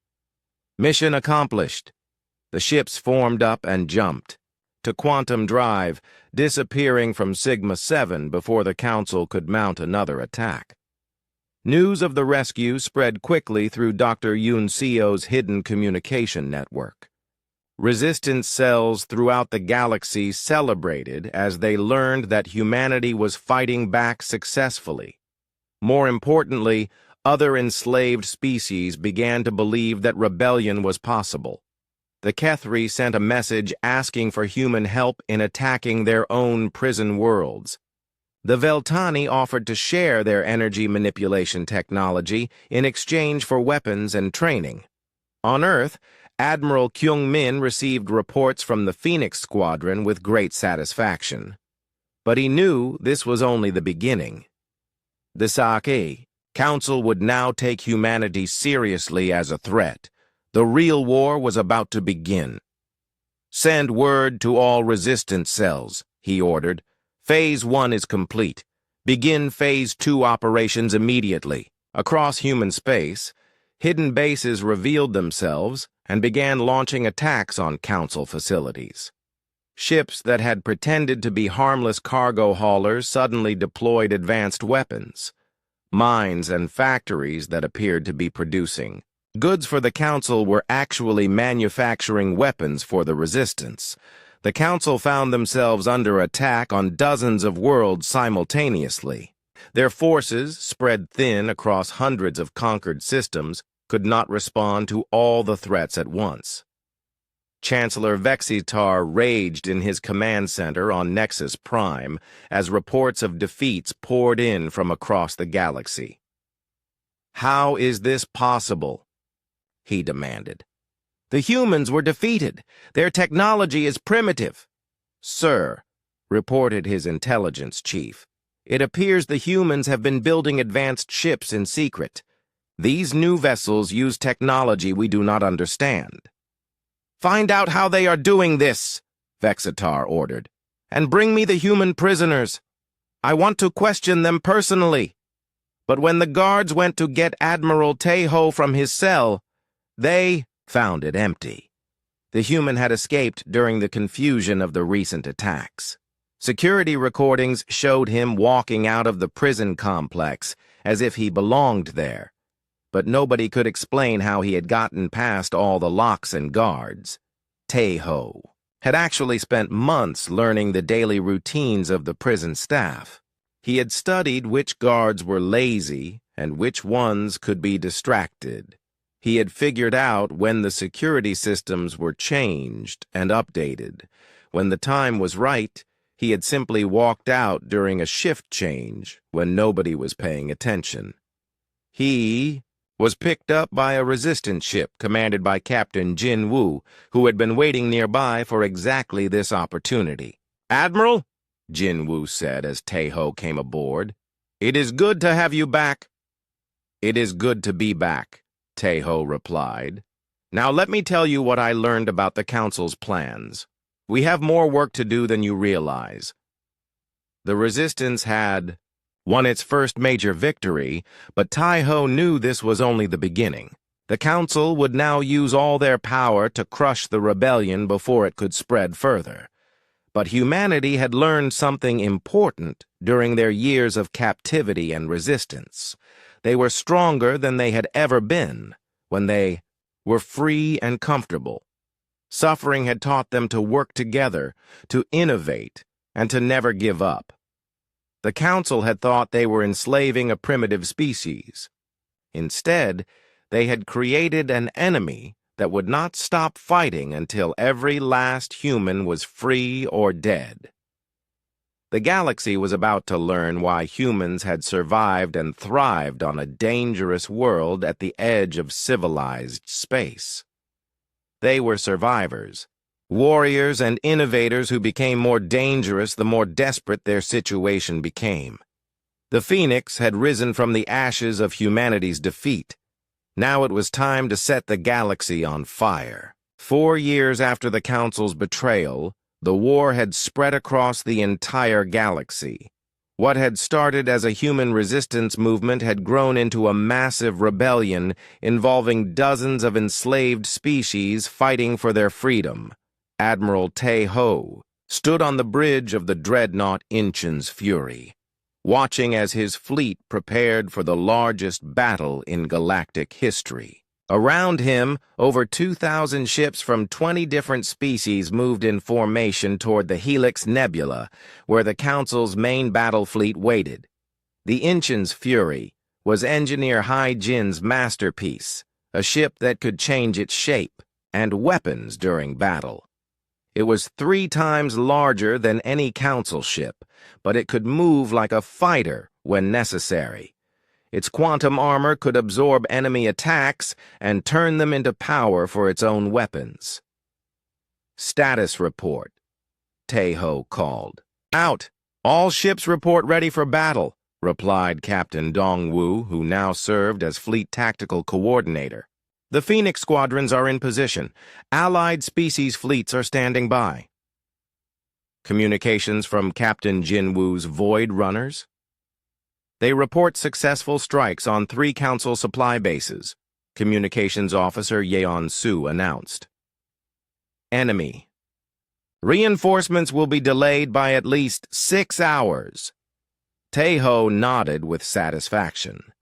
Mission accomplished. The ships formed up and jumped to quantum drive, disappearing from Sigma 7 before the Council could mount another attack. News of the rescue spread quickly through Dr. Yun Seo's hidden communication network. Resistance cells throughout the galaxy celebrated as they learned that humanity was fighting back successfully. More importantly, other enslaved species began to believe that rebellion was possible. The Kethri sent a message asking for human help in attacking their own prison worlds. The Veltani offered to share their energy manipulation technology in exchange for weapons and training. On Earth, Admiral Kyung-min received reports from the Phoenix Squadron with great satisfaction. But he knew this was only the beginning. The Saki Council would now take humanity seriously as a threat. The real war was about to begin. "Send word to all resistance cells," he ordered. Phase 1 is complete. Begin Phase 2 operations immediately. Across human space, hidden bases revealed themselves and began launching attacks on Council facilities. Ships that had pretended to be harmless cargo haulers suddenly deployed advanced weapons. Mines and factories that appeared to be producing goods for the Council were actually manufacturing weapons for the Resistance. The Council found themselves under attack on dozens of worlds simultaneously. Their forces, spread thin across hundreds of conquered systems, could not respond to all the threats at once. Chancellor Vexitar raged in his command center on Nexus Prime as reports of defeats poured in from across the galaxy. "How is this possible?" he demanded. "The humans were defeated. Their technology is primitive." "Sir," reported his intelligence chief, "it appears the humans have been building advanced ships in secret. These new vessels use technology we do not understand." "Find out how they are doing this," Vexitar ordered, "and bring me the human prisoners. I want to question them personally." But when the guards went to get Admiral Teiho from his cell, they found it empty. The human had escaped during the confusion of the recent attacks. Security recordings showed him walking out of the prison complex as if he belonged there, but nobody could explain how he had gotten past all the locks and guards. Teiho had actually spent months learning the daily routines of the prison staff. He had studied which guards were lazy and which ones could be distracted. He had figured out when the security systems were changed and updated. When the time was right, He had simply walked out during a shift change when nobody was paying attention. He was picked up by a resistance ship commanded by Captain Jin Woo, who had been waiting nearby for exactly this opportunity. "Admiral," Jin Woo said as Tae-ho came aboard, "it is good to have you back." "It is good to be back," Tae-ho replied. "Now let me tell you what I learned about the Council's plans. We have more work to do than you realize." The Resistance had won its first major victory, but Tae-ho knew this was only the beginning. The Council would now use all their power to crush the rebellion before it could spread further. But humanity had learned something important during their years of captivity and resistance. They were stronger than they had ever been when they were free and comfortable. Suffering had taught them to work together, to innovate, and to never give up. The Council had thought they were enslaving a primitive species. Instead, they had created an enemy that would not stop fighting until every last human was free or dead. The galaxy was about to learn why humans had survived and thrived on a dangerous world at the edge of civilized space. They were survivors, warriors and innovators who became more dangerous the more desperate their situation became. The Phoenix had risen from the ashes of humanity's defeat. Now it was time to set the galaxy on fire. 4 years after the Council's betrayal, the war had spread across the entire galaxy. What had started as a human resistance movement had grown into a massive rebellion involving dozens of enslaved species fighting for their freedom. Admiral Tae-ho stood on the bridge of the dreadnought Inchen's Fury, watching as his fleet prepared for the largest battle in galactic history. Around him, over 2,000 ships from 20 different species moved in formation toward the Helix Nebula, where the Council's main battle fleet waited. The Inchen's Fury was Engineer Hai Jin's masterpiece, a ship that could change its shape and weapons during battle. It was 3 times larger than any Council ship, but it could move like a fighter when necessary. Its quantum armor could absorb enemy attacks and turn them into power for its own weapons. "Status report," Tae-ho called. "Out! All ships report ready for battle," replied Captain Dong-woo, who now served as Fleet Tactical Coordinator. "The Phoenix squadrons are in position. Allied species fleets are standing by." Communications from Captain Jin-woo's Void Runners. "They report successful strikes on 3 Council supply bases," Communications Officer Yeon-su announced. "Enemy. Reinforcements will be delayed by at least 6 hours." Tae-ho nodded with satisfaction.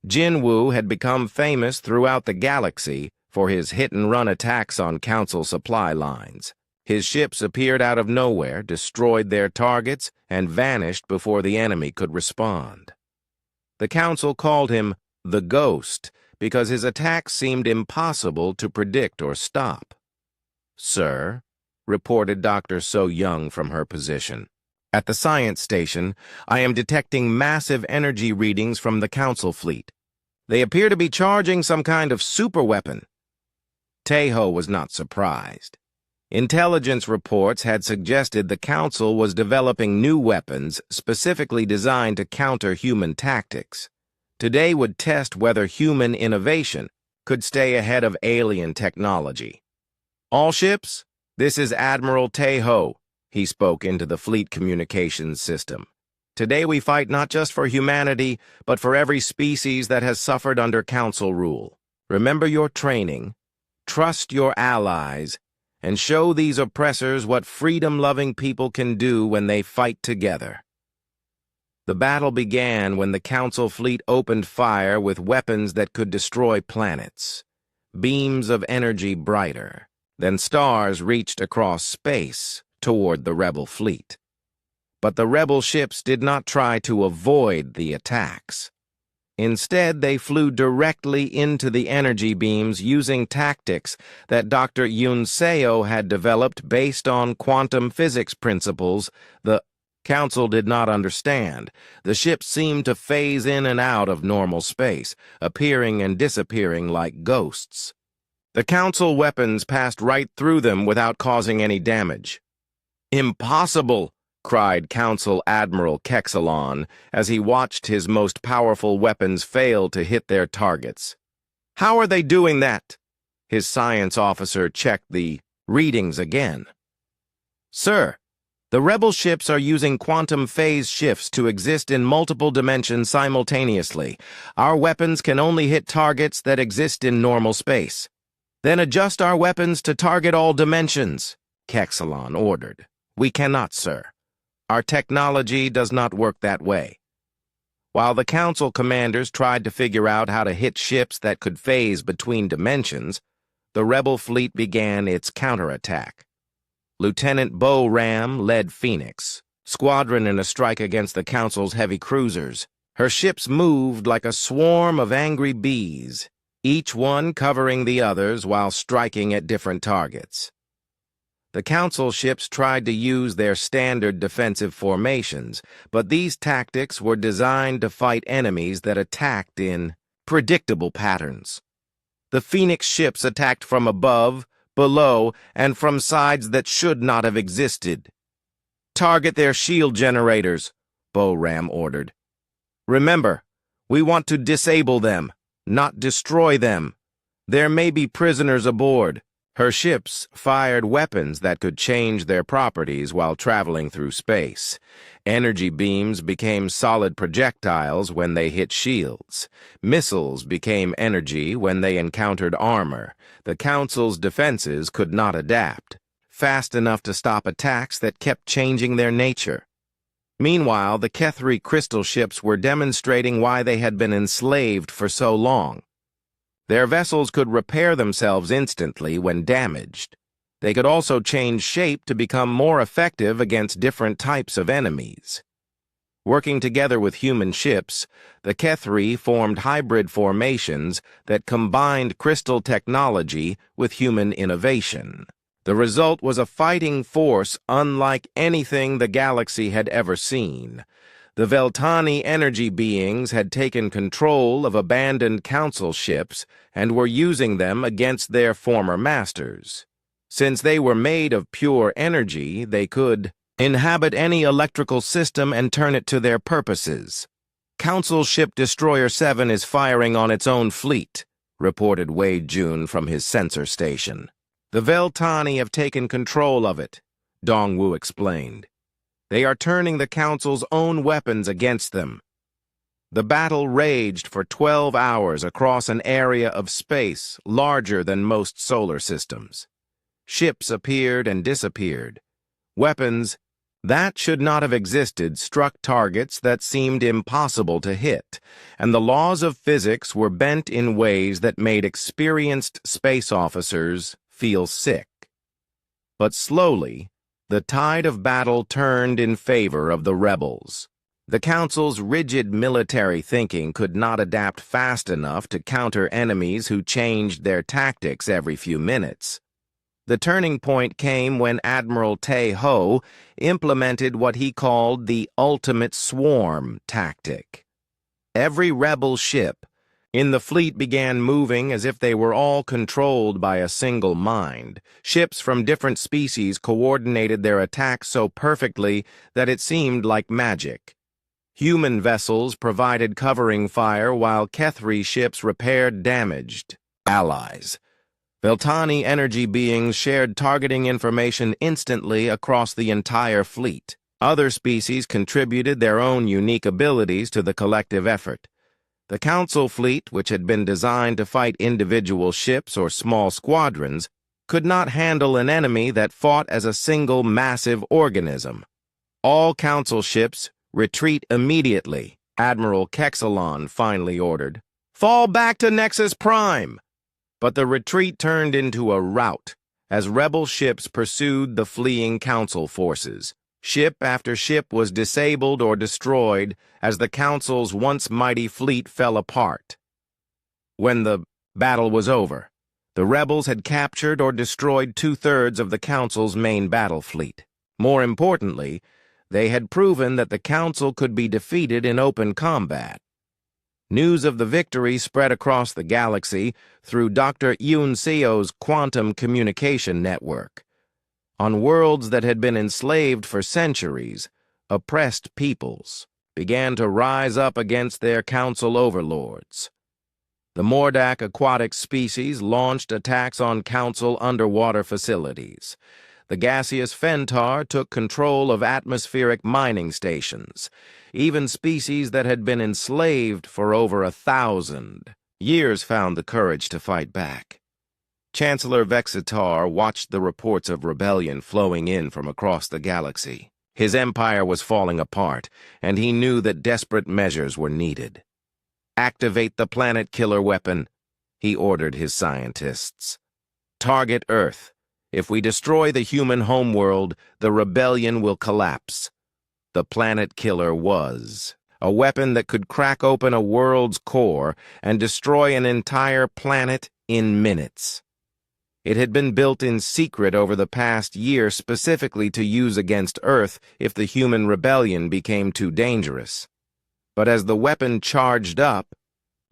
Jin-woo had become famous throughout the galaxy for his hit-and-run attacks on Council supply lines. His ships appeared out of nowhere, destroyed their targets, and vanished before the enemy could respond. The Council called him the Ghost because his attacks seemed impossible to predict or stop. "Sir," reported Dr. So-young from her position, "at the science station, I am detecting massive energy readings from the Council fleet. They appear to be charging some kind of superweapon." Tae-ho was not surprised. Intelligence reports had suggested the Council was developing new weapons specifically designed to counter human tactics. Today would test whether human innovation could stay ahead of alien technology. "All ships, this is Admiral Tae-ho," he spoke into the fleet communications system. "Today we fight not just for humanity, but for every species that has suffered under Council rule. Remember your training, trust your allies, and show these oppressors what freedom-loving people can do when they fight together." The battle began when the Council fleet opened fire with weapons that could destroy planets. Beams of energy brighter. Then stars reached across space toward the rebel fleet. But the rebel ships did not try to avoid the attacks. Instead, they flew directly into the energy beams using tactics that Dr. Yoon Seo had developed based on quantum physics principles, the Council did not understand. The ships seemed to phase in and out of normal space, appearing and disappearing like ghosts. The Council weapons passed right through them without causing any damage. "Impossible!" cried Council Admiral Kexalon as he watched his most powerful weapons fail to hit their targets. "How are they doing that?" His science officer checked the readings again. "Sir, the rebel ships are using quantum phase shifts to exist in multiple dimensions simultaneously. Our weapons can only hit targets that exist in normal space. Then adjust our weapons to target all dimensions," Kexalon ordered. "We cannot, sir. Our technology does not work that way." While the Council commanders tried to figure out how to hit ships that could phase between dimensions, the rebel fleet began its counterattack. Lieutenant Bo Ram led Phoenix, squadron in a strike against the Council's heavy cruisers. Her ships moved like a swarm of angry bees, each one covering the others while striking at different targets. The Council ships tried to use their standard defensive formations, but these tactics were designed to fight enemies that attacked in predictable patterns. The Phoenix ships attacked from above, below, and from sides that should not have existed. "Target their shield generators," Bo Ram ordered. "Remember, we want to disable them, not destroy them. There may be prisoners aboard." Her ships fired weapons that could change their properties while traveling through space. Energy beams became solid projectiles when they hit shields. Missiles became energy when they encountered armor. The Council's defenses could not adapt fast enough to stop attacks that kept changing their nature. Meanwhile, the Kethri crystal ships were demonstrating why they had been enslaved for so long. Their vessels could repair themselves instantly when damaged. They could also change shape to become more effective against different types of enemies. Working together with human ships, the Kethri formed hybrid formations that combined crystal technology with human innovation. The result was a fighting force unlike anything the galaxy had ever seen. The Veltani energy beings had taken control of abandoned Council ships and were using them against their former masters. Since they were made of pure energy, they could inhabit any electrical system and turn it to their purposes. "Council Ship Destroyer 7 is firing on its own fleet," reported Wade Jun from his sensor station. "The Veltani have taken control of it," Dongwu explained. "They are turning the Council's own weapons against them." The battle raged for 12 hours across an area of space larger than most solar systems. Ships appeared and disappeared. Weapons that should not have existed struck targets that seemed impossible to hit, and the laws of physics were bent in ways that made experienced space officers feel sick. But slowly, the tide of battle turned in favor of the rebels. The Council's rigid military thinking could not adapt fast enough to counter enemies who changed their tactics every few minutes. The turning point came when Admiral Tae-ho implemented what he called the ultimate swarm tactic. Every rebel ship in the fleet began moving as if they were all controlled by a single mind. Ships from different species coordinated their attacks so perfectly that it seemed like magic. Human vessels provided covering fire while Kethri ships repaired damaged allies. Veltani energy beings shared targeting information instantly across the entire fleet. Other species contributed their own unique abilities to the collective effort. The Council fleet, which had been designed to fight individual ships or small squadrons, could not handle an enemy that fought as a single massive organism. "All Council ships retreat immediately," Admiral Kexalon finally ordered. "Fall back to Nexus Prime!" But the retreat turned into a rout as rebel ships pursued the fleeing Council forces. Ship after ship was disabled or destroyed as the Council's once mighty fleet fell apart. When the battle was over, the rebels had captured or destroyed 2/3 of the Council's main battle fleet. More importantly, They had proven that the Council could be defeated in open combat. News of the victory spread across the galaxy through Dr. Yoon Seo's quantum communication network. On worlds that had been enslaved for centuries, oppressed peoples began to rise up against their council overlords. The Mordak aquatic species launched attacks on council underwater facilities. The gaseous Fentar took control of atmospheric mining stations. Even species that had been enslaved for over 1,000 years found the courage to fight back. Chancellor Vexitar watched the reports of rebellion flowing in from across the galaxy. His empire was falling apart, and he knew that desperate measures were needed. "Activate the planet killer weapon," he ordered his scientists. "Target Earth. If we destroy the human homeworld, the rebellion will collapse." The planet killer was a weapon that could crack open a world's core and destroy an entire planet in minutes. It had been built in secret over the past year specifically to use against Earth if the human rebellion became too dangerous. But as the weapon charged up,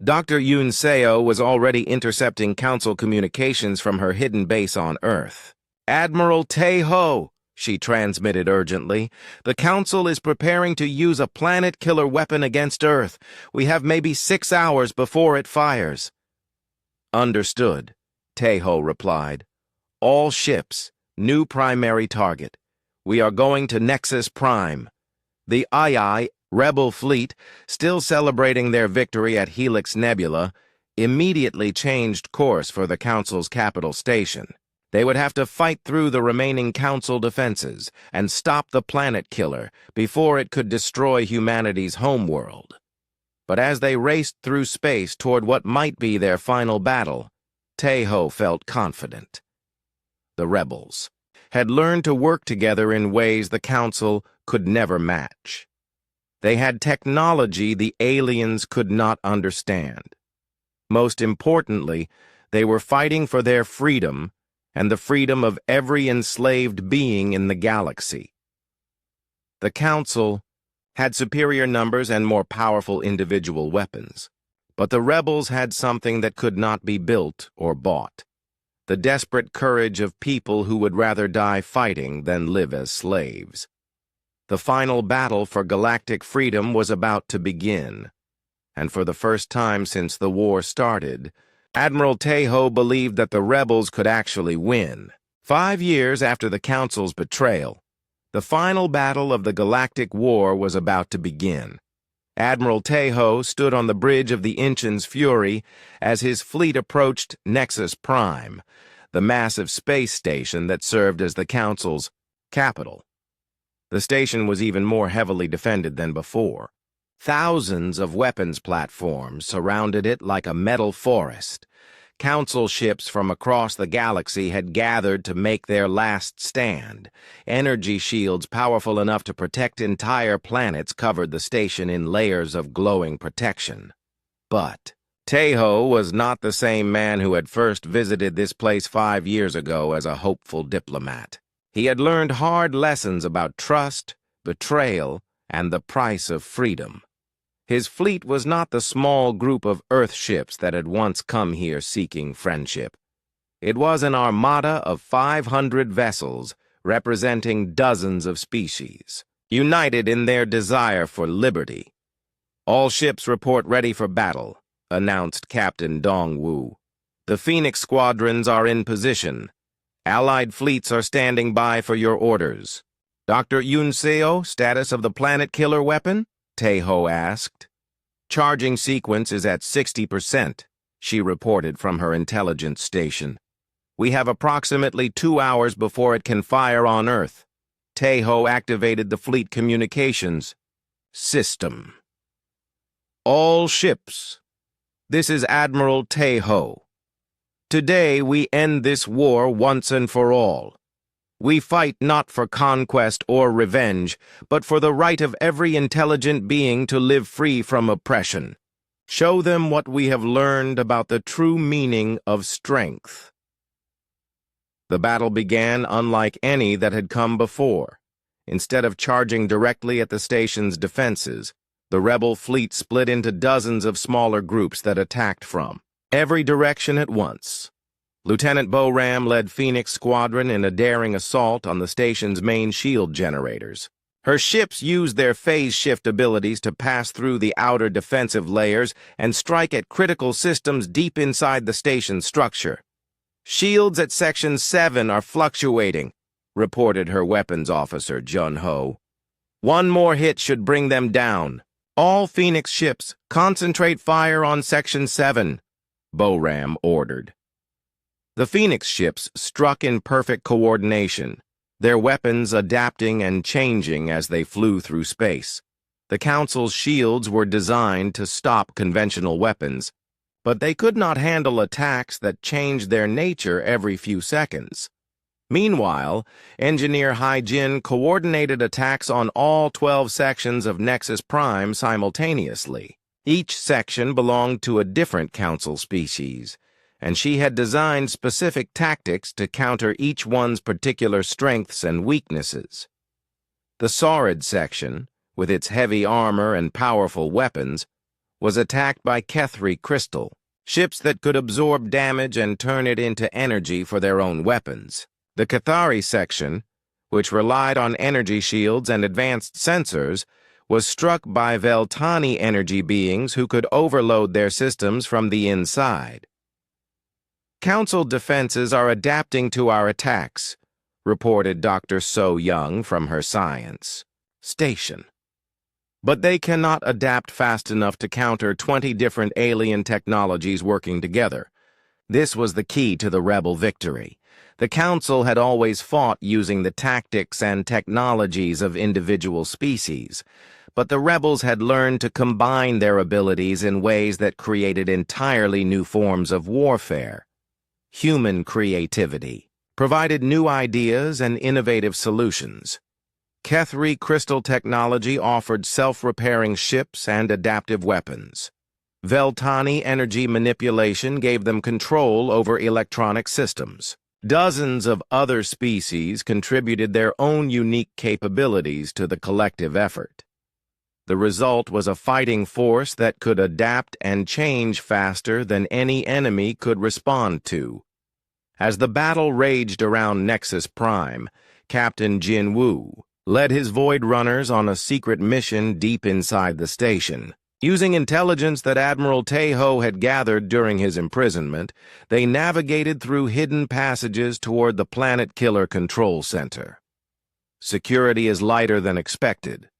Dr. Yoon Seo was already intercepting Council communications from her hidden base on Earth. "Admiral Tae-ho," she transmitted urgently, "the Council is preparing to use a planet-killer weapon against Earth. We have maybe 6 hours before it fires." "Understood," Tae-ho replied. "All ships, new primary target. We are going to Nexus Prime." The II Rebel fleet, still celebrating their victory at Helix Nebula, immediately changed course for the Council's capital station. They would have to fight through the remaining Council defenses and stop the planet killer before it could destroy humanity's homeworld. But as they raced through space toward what might be their final battle, Tae-ho felt confident. The rebels had learned to work together in ways the Council could never match. They had technology the aliens could not understand. Most importantly, they were fighting for their freedom and the freedom of every enslaved being in the galaxy. The Council had superior numbers and more powerful individual weapons, but the rebels had something that could not be built or bought: the desperate courage of people who would rather die fighting than live as slaves. The final battle for galactic freedom was about to begin, and for the first time since the war started, Admiral Tae-ho believed that the rebels could actually win. 5 years after the Council's betrayal, the final battle of the Galactic War was about to begin. Admiral Tae-ho stood on the bridge of the Inchen's Fury as his fleet approached Nexus Prime, the massive space station that served as the Council's capital. The station was even more heavily defended than before. Thousands of weapons platforms surrounded it like a metal forest. Council ships from across the galaxy had gathered to make their last stand. Energy shields powerful enough to protect entire planets covered the station in layers of glowing protection. But Tae-ho was not the same man who had first visited this place 5 years ago as a hopeful diplomat. He had learned hard lessons about trust, betrayal, and the price of freedom. His fleet was not the small group of Earth ships that had once come here seeking friendship. It was an armada of 500 vessels representing dozens of species, united in their desire for liberty. "All ships report ready for battle," announced Captain Dong-woo. "The Phoenix squadrons are in position. Allied fleets are standing by for your orders." "Dr. Yoon Seo, status of the planet killer weapon?" Tae-ho asked. "Charging sequence is at 60%, she reported from her intelligence station. "We have approximately 2 hours before it can fire on Earth." Tae-ho activated the fleet communications system. "All ships. This is Admiral Tae-ho. Today we end this war once and for all. We fight not for conquest or revenge, but for the right of every intelligent being to live free from oppression. Show them what we have learned about the true meaning of strength." The battle began unlike any that had come before. Instead of charging directly at the station's defenses, the rebel fleet split into dozens of smaller groups that attacked from every direction at once. Lieutenant Boram led Phoenix Squadron in a daring assault on the station's main shield generators. Her ships used their phase shift abilities to pass through the outer defensive layers and strike at critical systems deep inside the station's structure. "Shields at Section 7 are fluctuating," reported her weapons officer, Jun-Ho. "One more hit should bring them down. All Phoenix ships, concentrate fire on Section 7, Boram ordered. The Phoenix ships struck in perfect coordination, their weapons adapting and changing as they flew through space. The Council's shields were designed to stop conventional weapons, but they could not handle attacks that changed their nature every few seconds. Meanwhile, Engineer Hai-Jin coordinated attacks on all 12 sections of Nexus Prime simultaneously. Each section belonged to a different Council species, and she had designed specific tactics to counter each one's particular strengths and weaknesses. The Saurid section, with its heavy armor and powerful weapons, was attacked by Kethri Crystal, ships that could absorb damage and turn it into energy for their own weapons. The Cathari section, which relied on energy shields and advanced sensors, was struck by Veltani energy beings who could overload their systems from the inside. "Council defenses are adapting to our attacks," reported Dr. So Young from her science station. "But they cannot adapt fast enough to counter 20 different alien technologies working together." This was the key to the rebel victory. The Council had always fought using the tactics and technologies of individual species, but the rebels had learned to combine their abilities in ways that created entirely new forms of warfare. Human creativity provided new ideas and innovative solutions. Kethri crystal technology offered self-repairing ships and adaptive weapons. Veltani energy manipulation gave them control over electronic systems. Dozens of other species contributed their own unique capabilities to the collective effort. The result was a fighting force that could adapt and change faster than any enemy could respond to. As the battle raged around Nexus Prime, Captain Jin Woo led his Void Runners on a secret mission deep inside the station. Using intelligence that Admiral Taeho had gathered during his imprisonment, they navigated through hidden passages toward the Planet Killer Control Center. "Security is lighter than expected,"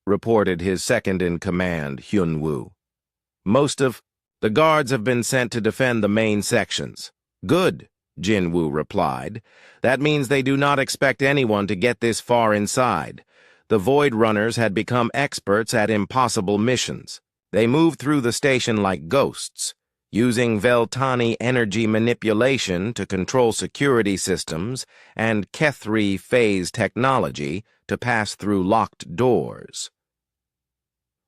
reported his second-in-command, Hyun Woo. "Most of the guards have been sent to defend the main sections." "Good," Jin Woo replied. "That means they do not expect anyone to get this far inside." The Void Runners had become experts at impossible missions. They moved through the station like ghosts, using Veltani energy manipulation to control security systems and Kethri phase technology to pass through locked doors.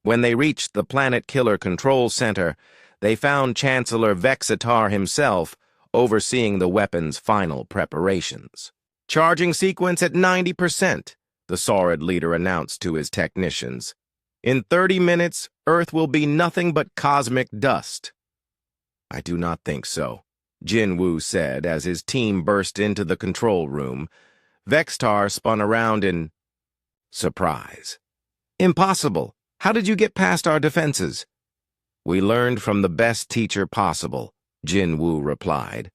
When they reached the Planet Killer Control Center, they found Chancellor Vexitar himself overseeing the weapon's final preparations. "Charging sequence at 90%, the Saurid leader announced to his technicians. "In 30 minutes, Earth will be nothing but cosmic dust." "I do not think so," Jin Woo said as his team burst into the control room. Vextar spun around in surprise. "Impossible! How did you get past our defenses?" "We learned from the best teacher possible," Jin Woo replied.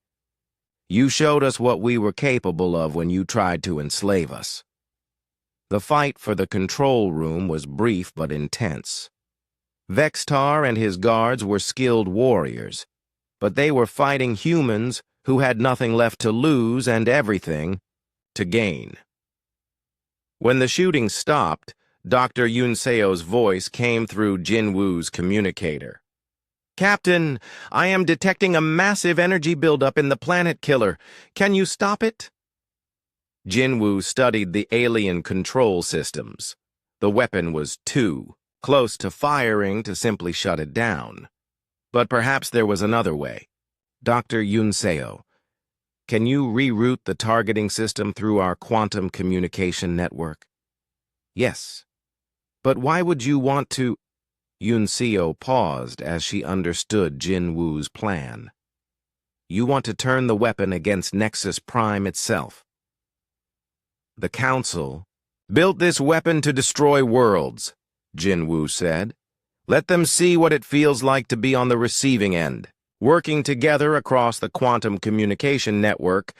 "You showed us what we were capable of when you tried to enslave us." The fight for the control room was brief but intense. Vextar and his guards were skilled warriors, but they were fighting humans who had nothing left to lose and everything to gain. When the shooting stopped, Dr. Yunseo's voice came through Jin Woo's communicator. "Captain, I am detecting a massive energy buildup in the Planet Killer. Can you stop it?" Jin Woo studied the alien control systems. The weapon was too close to firing to simply shut it down. But perhaps there was another way. "Dr. Yunseo, can you reroute the targeting system through our quantum communication network?" Yes. But why would you want to? Yunseo paused as she understood Jin Woo's plan. You want to turn the weapon against Nexus Prime itself. The Council built this weapon to destroy worlds, Jin Woo said. Let them see what it feels like to be on the receiving end. Working together across the quantum communication network,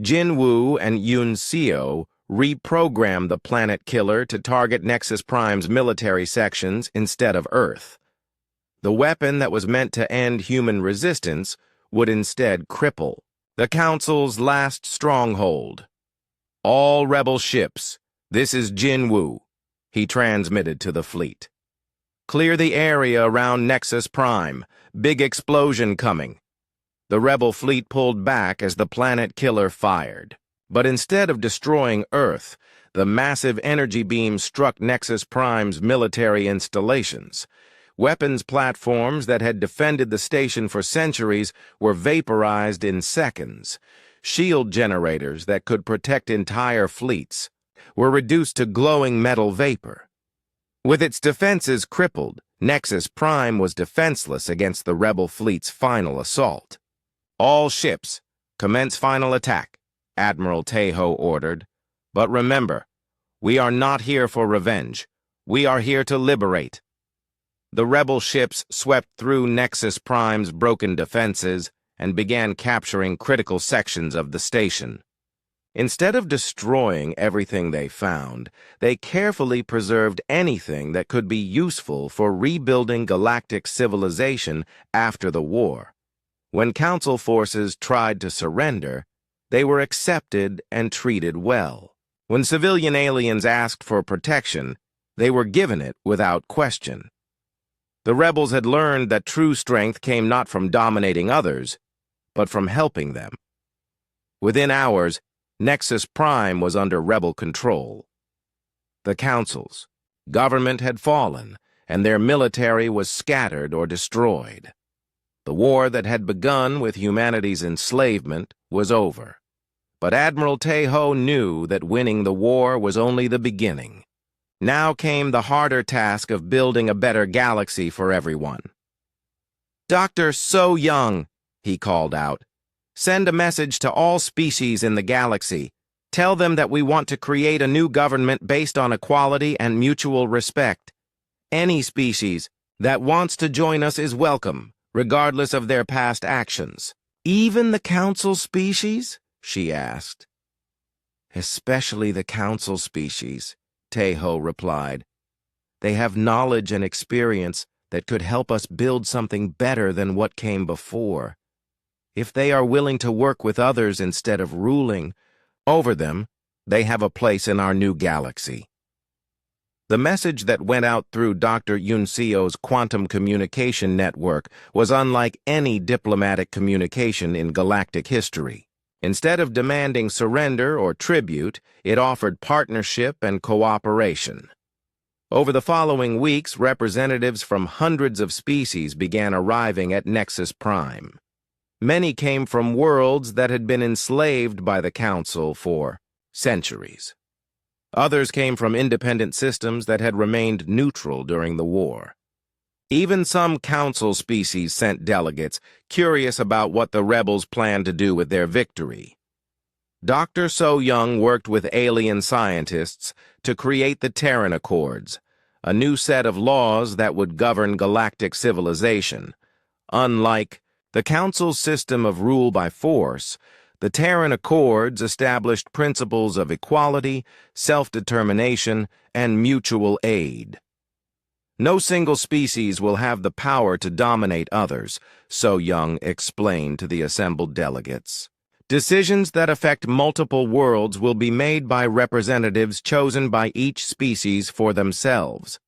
Jin Woo and Yunseo reprogrammed the planet killer to target Nexus Prime's military sections instead of Earth. The weapon that was meant to end human resistance would instead cripple the Council's last stronghold. All rebel ships, this is Jin Woo, he transmitted to the fleet. Clear the area around Nexus Prime. Big explosion coming. The rebel fleet pulled back as the planet killer fired. But instead of destroying Earth, the massive energy beam struck Nexus Prime's military installations. Weapons platforms that had defended the station for centuries were vaporized in seconds. Shield generators that could protect entire fleets were reduced to glowing metal vapor. With its defenses crippled, Nexus Prime was defenseless against the rebel fleet's final assault. All ships, commence final attack, Admiral Taeho ordered. But remember, we are not here for revenge. We are here to liberate. The rebel ships swept through Nexus Prime's broken defenses and began capturing critical sections of the station. Instead of destroying everything they found, they carefully preserved anything that could be useful for rebuilding galactic civilization after the war. When Council forces tried to surrender, they were accepted and treated well. When civilian aliens asked for protection, they were given it without question. The rebels had learned that true strength came not from dominating others, but from helping them. Within hours, Nexus Prime was under rebel control. The Council's government had fallen, and their military was scattered or destroyed. The war that had begun with humanity's enslavement was over. But Admiral Taeho knew that winning the war was only the beginning. Now came the harder task of building a better galaxy for everyone. Dr. So Young, he called out. Send a message to all species in the galaxy. Tell them that we want to create a new government based on equality and mutual respect. Any species that wants to join us is welcome, regardless of their past actions. Even the Council species? She asked. Especially the Council species, Taeho replied. They have knowledge and experience that could help us build something better than what came before. If they are willing to work with others instead of ruling over them, they have a place in our new galaxy. The message that went out through Dr. Yunseo's quantum communication network was unlike any diplomatic communication in galactic history. Instead of demanding surrender or tribute, it offered partnership and cooperation. Over the following weeks, representatives from hundreds of species began arriving at Nexus Prime. Many came from worlds that had been enslaved by the Council for centuries. Others came from independent systems that had remained neutral during the war. Even some Council species sent delegates, curious about what the rebels planned to do with their victory. Dr. So Young worked with alien scientists to create the Terran Accords, a new set of laws that would govern galactic civilization. Unlike the Council's system of rule by force, the Terran Accords established principles of equality, self-determination, and mutual aid. No single species will have the power to dominate others, So Young explained to the assembled delegates. Decisions that affect multiple worlds will be made by representatives chosen by each species for themselves.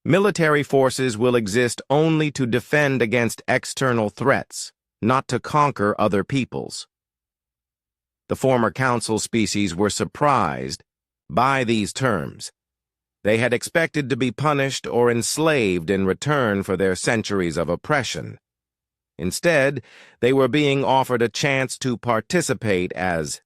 Military forces will exist only to defend against external threats, not to conquer other peoples. The former Council species were surprised by these terms. They had expected to be punished or enslaved in return for their centuries of oppression. Instead, they were being offered a chance to participate as